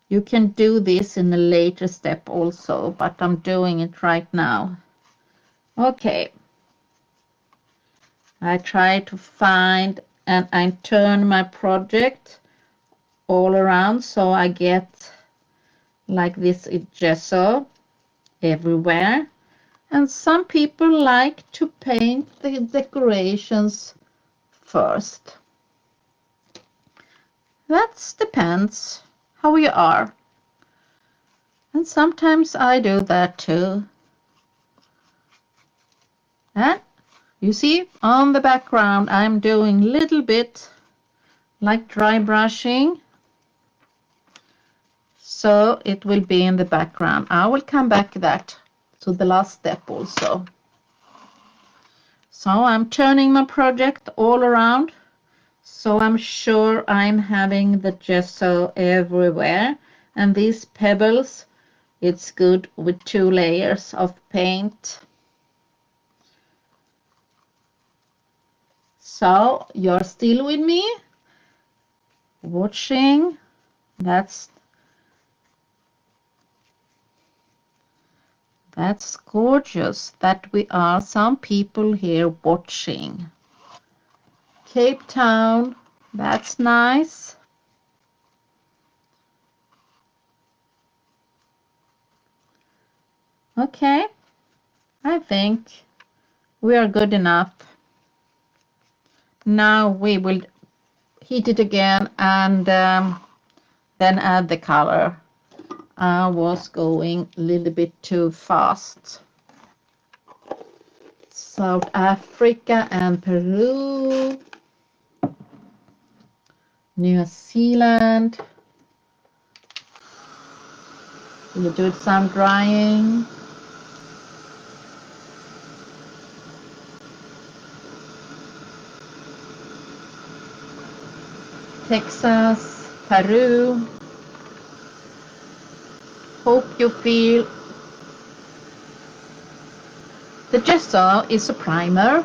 You can do this in a later step also, but I'm doing it right now. Okay. I try to find, and I turn my project all around so I get like this gesso everywhere. And some people like to paint the decorations first. That depends how you are. And sometimes I do that too. And you see, on the background, I'm doing a little bit like dry brushing. So it will be in the background. I will come back to that, to the last step also. So I'm turning my project all around. So I'm sure I'm having the gesso everywhere. And these pebbles, it's good with 2 layers of paint. So you're still with me, watching. That's gorgeous that we are some people here watching. Cape Town, that's nice. Okay, I think we are good enough. Now we will heat it again and then add the color. I was going a little bit too fast. South Africa and Peru, New Zealand. You do some drying. Texas, Peru. Hope you feel. The gesso is a primer.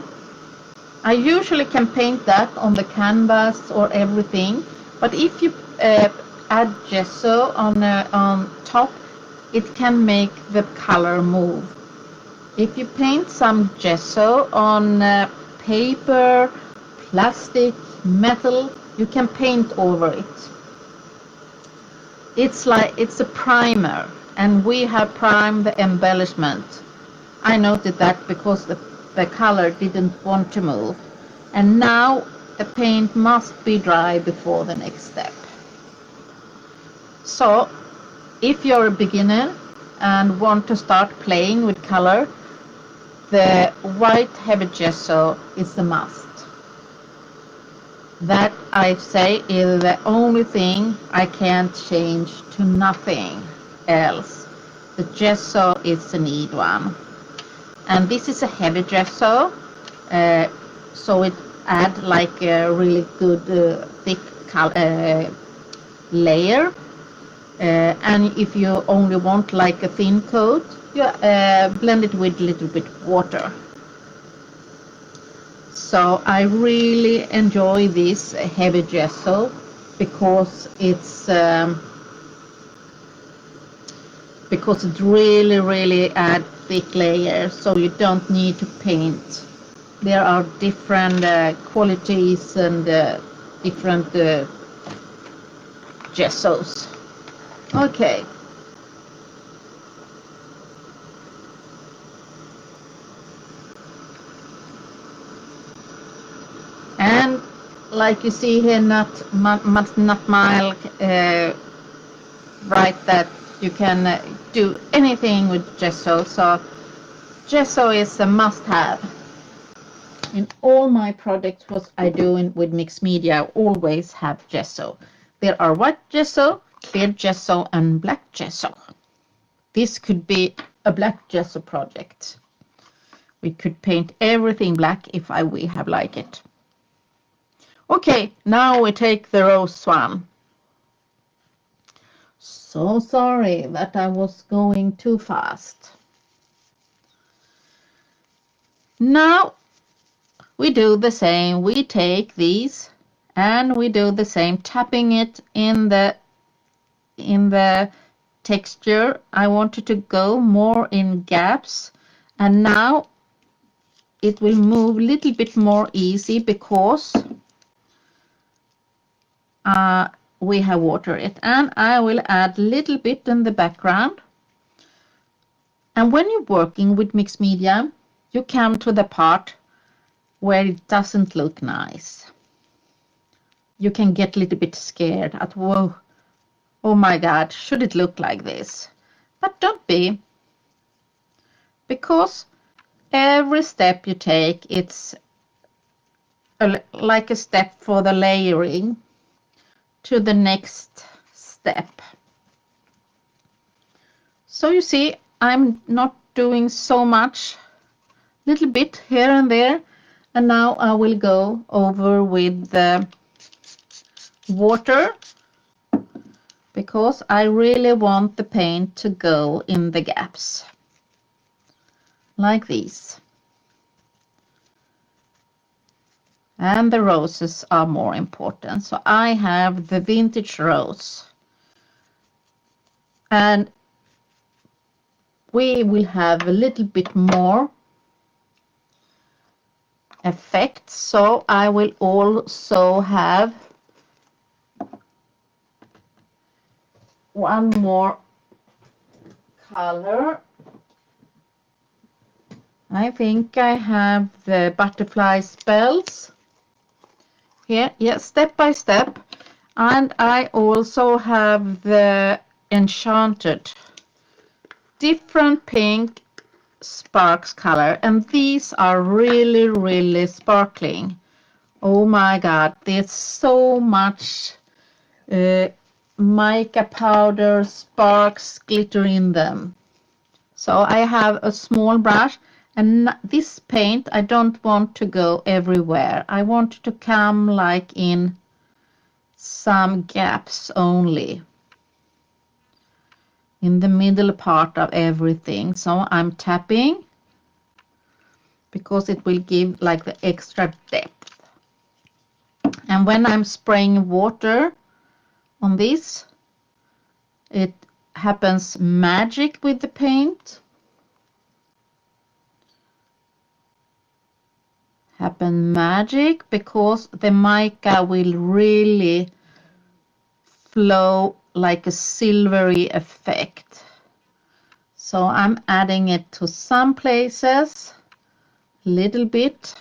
I usually can paint that on the canvas or everything, but if you add gesso on top, it can make the color move. If you paint some gesso on paper, plastic, metal, you can paint over it. It's a primer, and we have primed the embellishment. I noted that because the color didn't want to move, and now the paint must be dry before the next step. So if you're a beginner and want to start playing with color, the white heavy gesso is a must. That, I say, is the only thing I can't change to nothing else. The gesso is a need one. And this is a heavy gesso, so it adds like a really good thick layer. And if you only want like a thin coat, you blend it with a little bit water. So I really enjoy this heavy gesso because it really adds thick layers, so you don't need to paint. There are different qualities and different gessos. Okay. And like you see here, must not mile right that you can do anything with gesso. So gesso is a must-have. In all my projects, what I do with mixed media, I always have gesso. There are white gesso, clear gesso, and black gesso. This could be a black gesso project. We could paint everything black if we have like it. Okay, now we take the rose one. So sorry that I was going too fast. Now we do the same. We take these and we do the same, tapping it in the texture. I wanted to go more in gaps, and now it will move a little bit more easy because we have water it, and I will add a little bit in the background. And when you're working with mixed media, you come to the part where it doesn't look nice. You can get a little bit scared at, whoa, oh my God, should it look like this? But don't be, because every step you take, it's like a step for the layering to the next step. So you see, I'm not doing so much, little bit here and there, and now I will go over with the water because I really want the paint to go in the gaps like these. And the roses are more important. So I have the vintage rose. And we will have a little bit more effect. So I will also have one more color. I think I have the butterfly spells. Here, yes, step by step. And I also have the enchanted different pink sparks color, and these are really sparkling. Oh my God, there's so much mica powder sparks glitter in them. So I have a small brush, and this paint I don't want to go everywhere. I want it to come like in some gaps only, in the middle part of everything. So I'm tapping because it will give like the extra depth. And when I'm spraying water on this, it happens magic with the paint. Happen magic because the mica will really flow like a silvery effect. So I'm adding it to some places, a little bit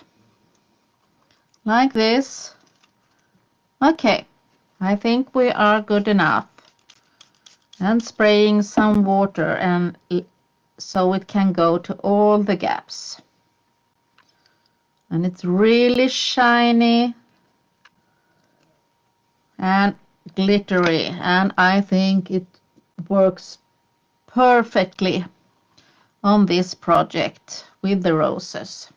like this. Okay, I think we are good enough. And spraying some water, and so it can go to all the gaps. And it's really shiny and glittery, and I think it works perfectly on this project with the roses.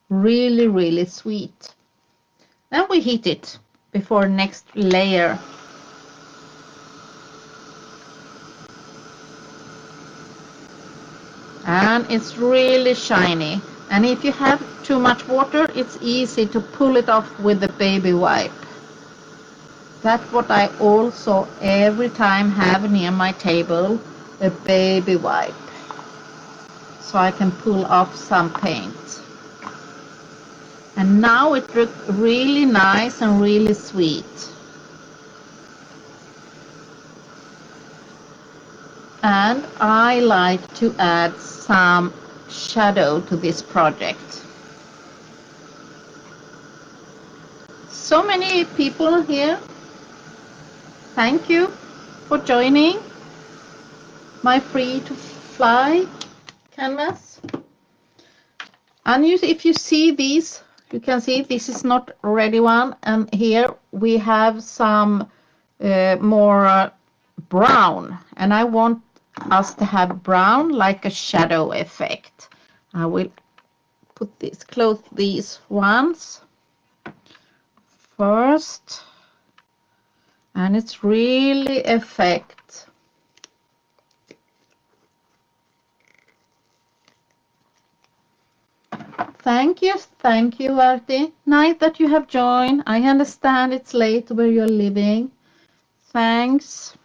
Really, really sweet. Then we heat it before next layer. And it's really shiny. And if you have too much water, it's easy to pull it off with the baby wipe. That's what I also every time have near my table, a baby wipe. So I can pull off some paint. And now it looks really nice and really sweet. And I like to add some shadow to this project. So many people here. Thank you for joining my free to fly canvas. And if you see these, you can see this is not a ready one, and here we have some more brown, and I want us to have brown like a shadow effect. I will put this, close these ones first, and it's really effect. Thank you, Artie. Nice that you have joined. I understand it's late where you're living. Thanks.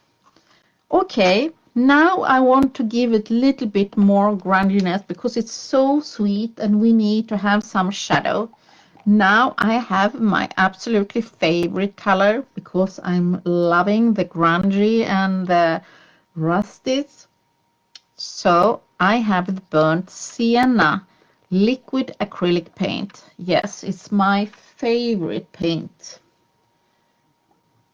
Okay, now I want to give it a little bit more grunginess because it's so sweet and we need to have some shadow. Now I have my absolutely favorite color because I'm loving the grungy and the rusties. So I have the burnt sienna liquid acrylic paint. Yes, it's my favorite paint.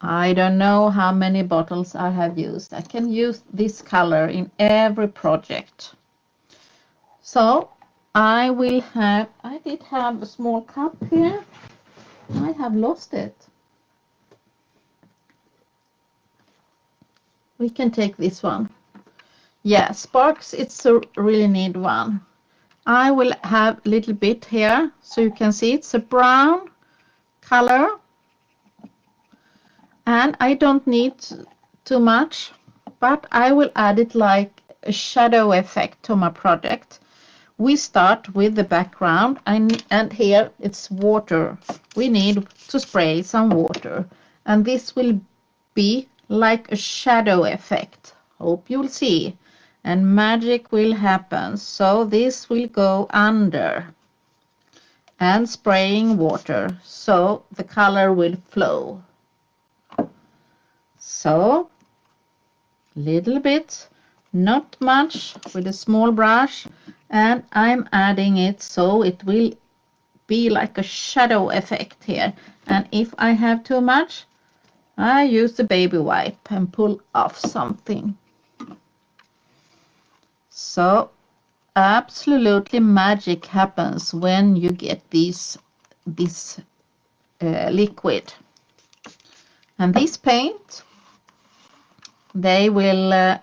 I don't know how many bottles I have used. I can use this color in every project. So I did have a small cup here. I have lost it. We can take this one. Yeah, sparks, it's a really neat one. I will have a little bit here so you can see it's a brown color. And I don't need too much, but I will add it like a shadow effect to my project. We start with the background, and here it's water. We need to spray some water, and this will be like a shadow effect. Hope you'll see, and magic will happen. So this will go under, and spraying water so the color will flow. So, little bit, not much, with a small brush, and I'm adding it so it will be like a shadow effect here. And if I have too much, I use the baby wipe and pull off something. So, absolutely magic happens when you get this liquid. And this paint they will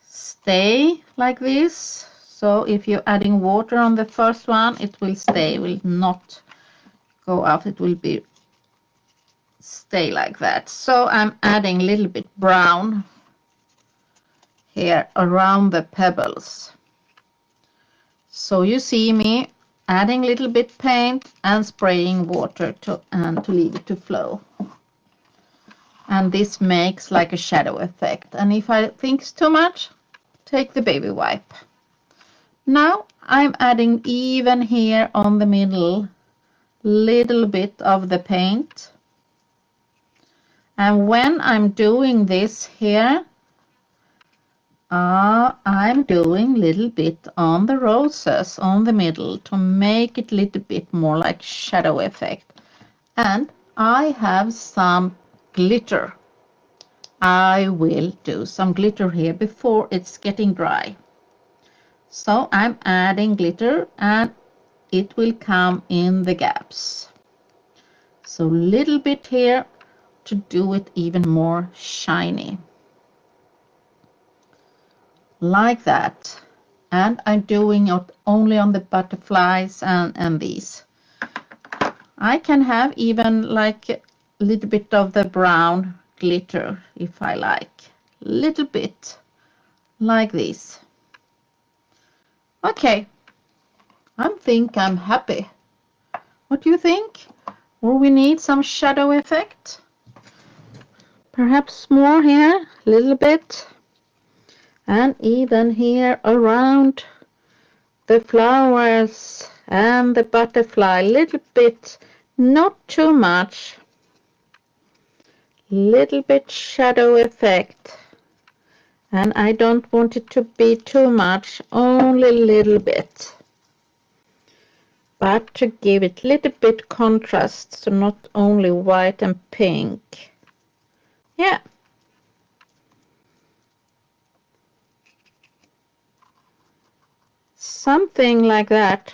stay like this. So if you're adding water on the first one, it will stay, will not go out. It will be stay like that. So I'm adding a little bit brown here around the pebbles. So you see me adding a little bit paint and spraying water to leave it to flow. And this makes like a shadow effect. And if I think it's too much, take the baby wipe. Now I'm adding even here on the middle little bit of the paint. And when I'm doing this here, I'm doing a little bit on the roses on the middle to make it a little bit more like shadow effect. And I have some glitter. I will do some glitter here before it's getting dry. So I'm adding glitter and it will come in the gaps. So a little bit here to do it even more shiny. Like that. And I'm doing it only on the butterflies and these. I can have even like a little bit of the brown glitter if I like. Little bit like this. Okay, I think I'm happy. What do you think? Or we need some shadow effect? Perhaps more here, a little bit. And even here around the flowers and the butterfly, a little bit, not too much. Little bit shadow effect. And I don't want it to be too much, only a little bit. But to give it a little bit contrast, so not only white and pink. Yeah. Something like that.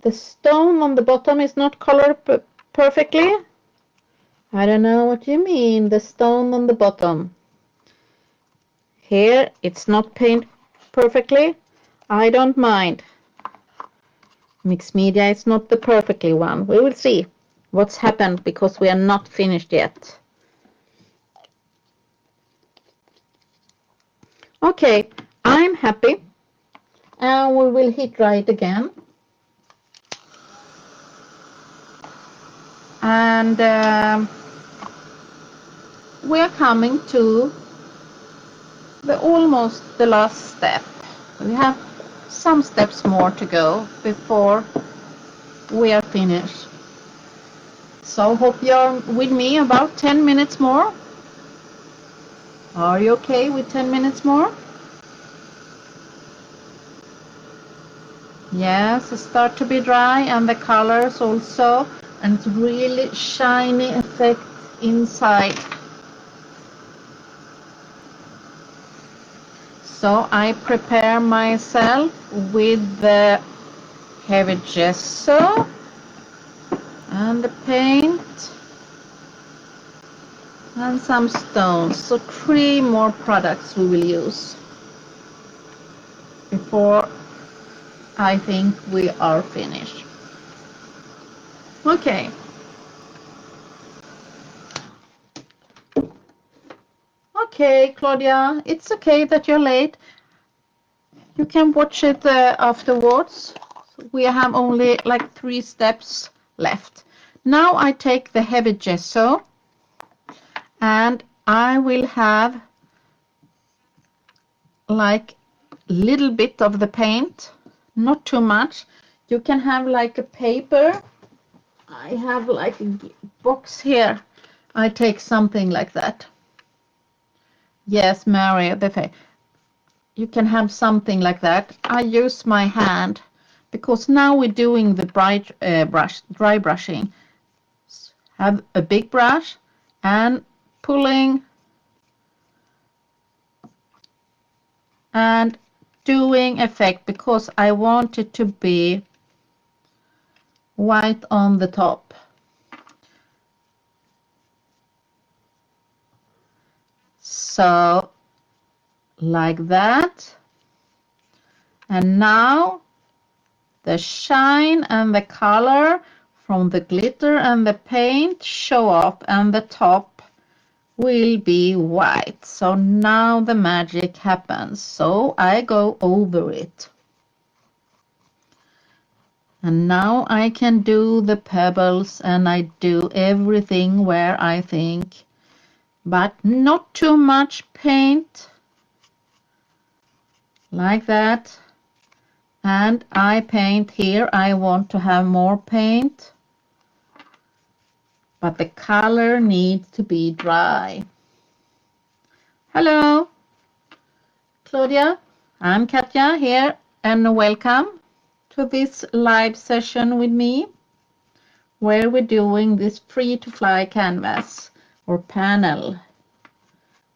The stone on the bottom is not colored perfectly. I don't know what you mean, the stone on the bottom. Here it's not painted perfectly. I don't mind. Mixed media is not the perfectly one. We will see what's happened because we are not finished yet. Okay, I'm happy. And we will heat dry it again. And we are coming to almost the last step. We have some steps more to go before we are finished. So hope you're with me about 10 minutes more. Are you okay with 10 minutes more? Yes, it starts to be dry and the colors also, and it's really shiny effect inside. So I prepare myself with the heavy gesso and the paint and some stones. So 3 more products we will use before I think we are finished. Okay. Okay, Claudia, it's okay that you're late. You can watch it afterwards. We have only like 3 steps left. Now I take the heavy gesso and I will have like little bit of the paint, not too much. You can have like a paper. I have like a box here. I take something like that. Yes, Mary, you can have something like that. I use my hand because now we're doing the dry brushing. Have a big brush and pulling and doing effect because I want it to be white on the top. So like that. And now the shine and the color from the glitter and the paint show up, and the top will be white. So now the magic happens. So I go over it. And now I can do the pebbles, and I do everything where I think, but not too much paint. Like that. And I paint here. I want to have more paint, but the color needs to be dry. Hello, Claudia. I'm Katja here, and welcome to this live session with me, where we're doing this free to fly canvas or panel.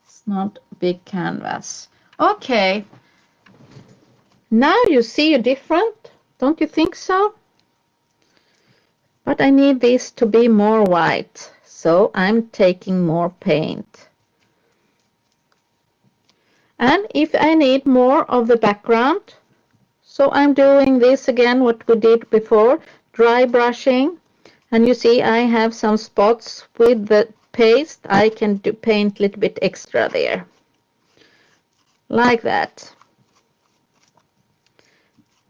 It's not a big canvas. Okay. Now you see a different, don't you think so? But I need this to be more white, so I'm taking more paint. And if I need more of the background, so I'm doing this again, what we did before, dry brushing. And you see I have some spots with the paste. I can paint a little bit extra there. Like that.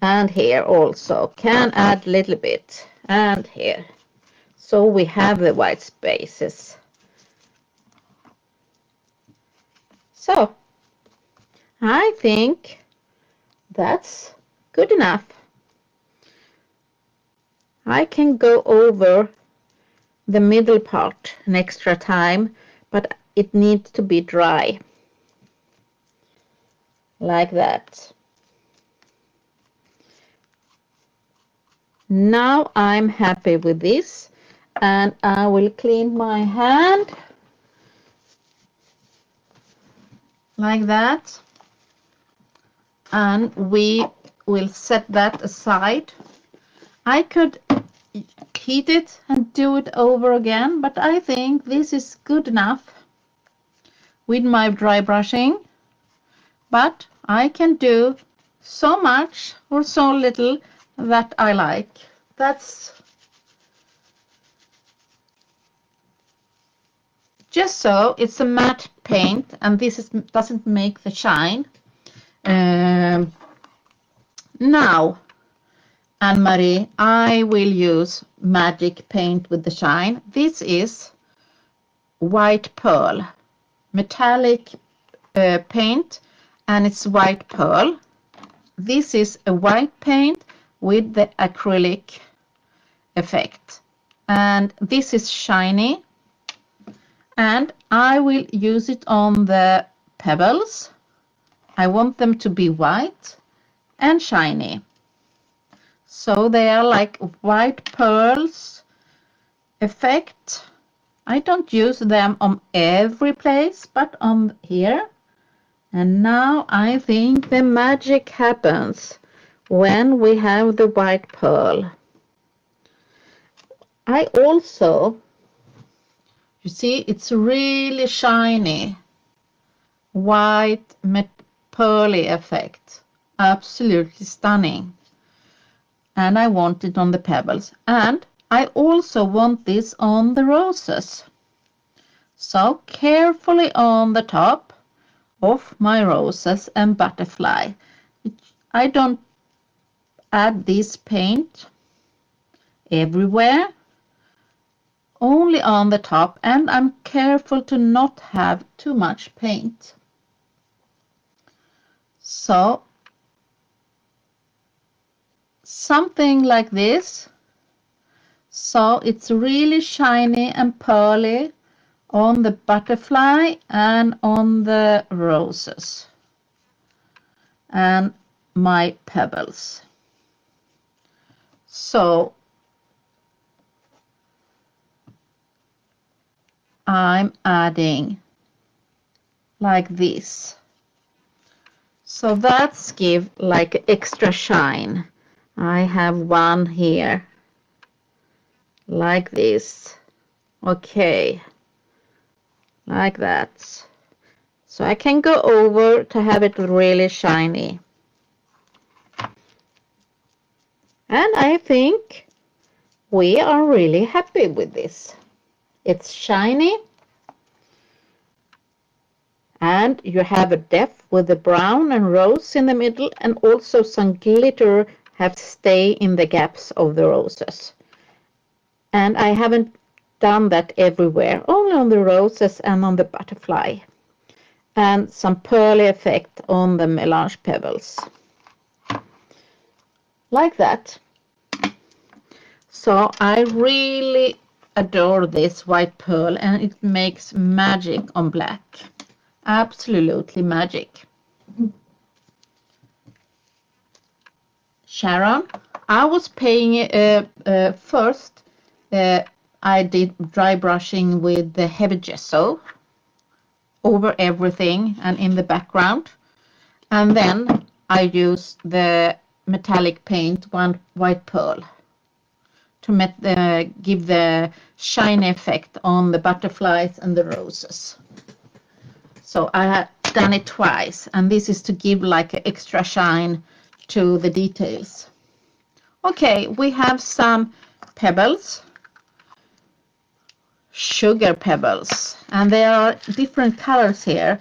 And here also can add a little bit, and here, so we have the white spaces. So I think that's good enough. I can go over the middle part an extra time, but it needs to be dry like that. Now I'm happy with this, and I will clean my hand like that, and we will set that aside. I could heat it and do it over again, but I think this is good enough with my dry brushing. But I can do so much or so little that I like. That's Gesso. It's a matte paint, and this doesn't make the shine. Now, Anne-Marie, I will use magic paint with the shine. This is white pearl, metallic paint, and it's white pearl. This is a white paint with the acrylic effect, and this is shiny, and I will use it on the pebbles. I want them to be white and shiny, so they are like white pearls effect. I don't use them on every place, but on here. And now I think the magic happens when we have the white pearl. I also, you see, it's really shiny, white pearly effect. Absolutely stunning. And I want it on the pebbles. And I also want this on the roses. So carefully on the top of my roses and butterfly. I don't add this paint everywhere, only on the top, and I'm careful to not have too much paint. So something like this. So it's really shiny and pearly on the butterfly and on the roses and my pebbles. So I'm adding like this. So that's give like extra shine. I have one here like this. Okay, like that. So I can go over to have it really shiny. And I think we are really happy with this. It's shiny. And you have a depth with the brown and rose in the middle, and also some glitter have to stay in the gaps of the roses. And I haven't done that everywhere, only on the roses and on the butterfly. And some pearly effect on the melange pebbles. Like that. So I really adore this white pearl, and it makes magic on black. Absolutely magic. Sharon, I was paying first. I did dry brushing with the heavy gesso over everything and in the background, and then I used the metallic paint, one white pearl, to give the shiny effect on the butterflies and the roses. So I had done it twice, and this is to give like an extra shine to the details. Okay, we have some pebbles, sugar pebbles, and there are different colors here,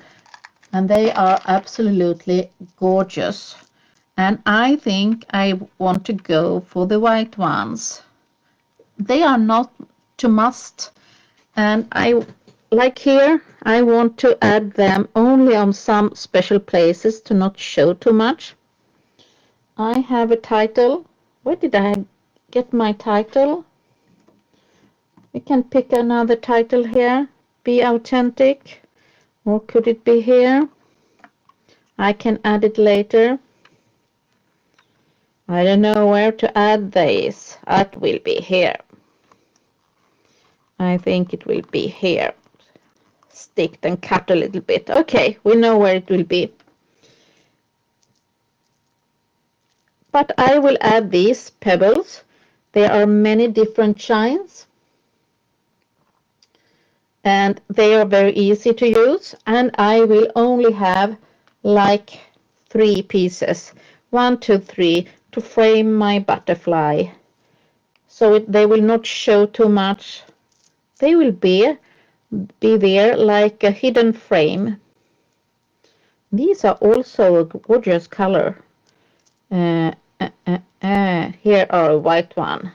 and they are absolutely gorgeous. And I think I want to go for the white ones. They are not too must, and I like here, I want to add them only on some special places to not show too much. I have a title. Where did I get my title? We can pick another title here. Be authentic. Or could it be here? I can add it later. I don't know where to add these. It will be here. I think it will be here. Stick and cut a little bit. Okay, we know where it will be. But I will add these pebbles. There are many different shines. And they are very easy to use. And I will only have like 3 pieces. 1, 2, 3 to frame my butterfly. So they will not show too much. They will be there like a hidden frame. These are also a gorgeous color. Here are a white one,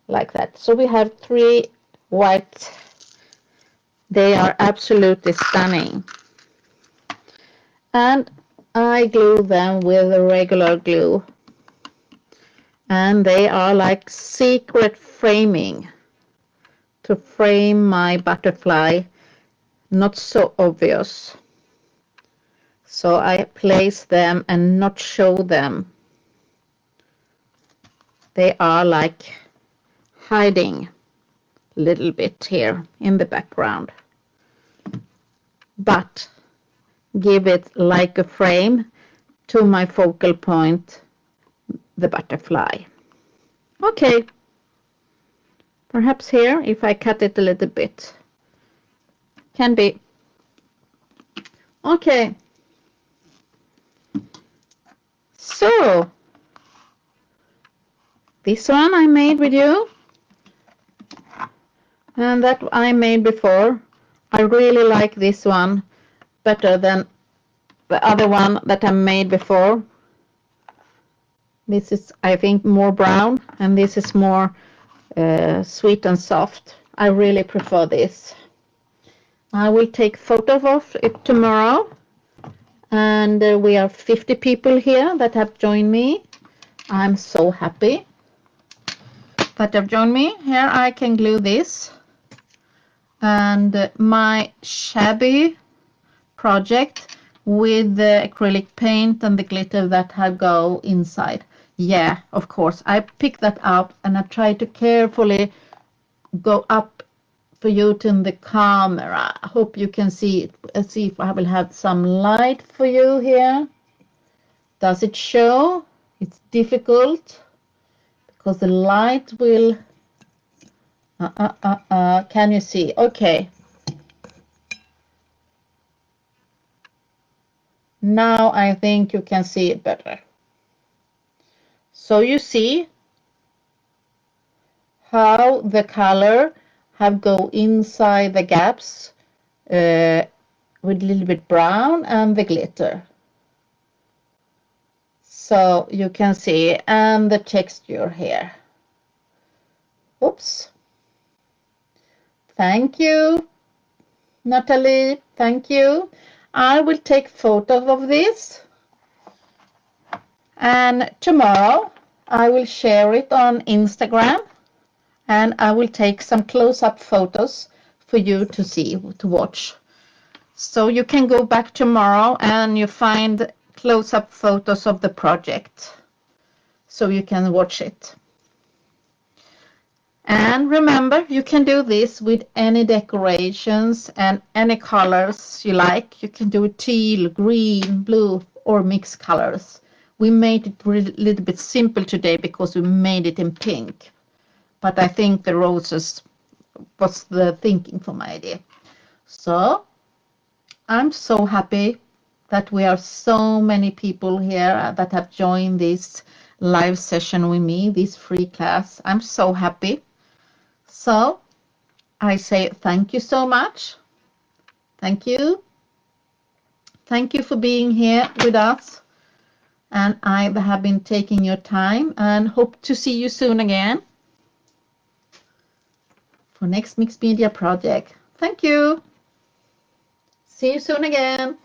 like that. So we have 3 white. They are absolutely stunning. And I glue them with a regular glue. And they are like secret framing to frame my butterfly, not so obvious. So I place them and not show them. They are like hiding a little bit here in the background. But give it like a frame to my focal point, the butterfly. Okay. Perhaps here, if I cut it a little bit. Can be. Okay. So, this one I made with you. And that I made before. I really like this one better than the other one that I made before. This is, I think, more brown, and this is more sweet and soft. I really prefer this. I will take photos of it tomorrow, and we are 50 people here that have joined me. I'm so happy that have joined me. Here I can glue this, and my shabby project with the acrylic paint and the glitter that have go inside. Yeah, of course, I picked that up and I try to carefully go up for you to in the camera. I hope you can see it. Let's see if I will have some light for you here. Does it show? It's difficult because the light will... Can you see? Okay. Now I think you can see it better. So you see how the color have go inside the gaps with a little bit brown and the glitter. So you can see, and the texture here. Oops. Thank you, Natalie. Thank you. I will take photos of this, and tomorrow I will share it on Instagram, and I will take some close-up photos for you to see, to watch. So you can go back tomorrow and you find close-up photos of the project, so you can watch it. And remember, you can do this with any decorations and any colors you like. You can do teal, green, blue, or mixed colors. We made it a little bit simple today because we made it in pink. But I think the roses was the thinking for my idea. So I'm so happy that we are so many people here that have joined this live session with me, this free class. I'm so happy. So I say thank you so much. Thank you. Thank you for being here with us. And I have been taking your time and hope to see you soon again for next mixed media project. Thank you. See you soon again.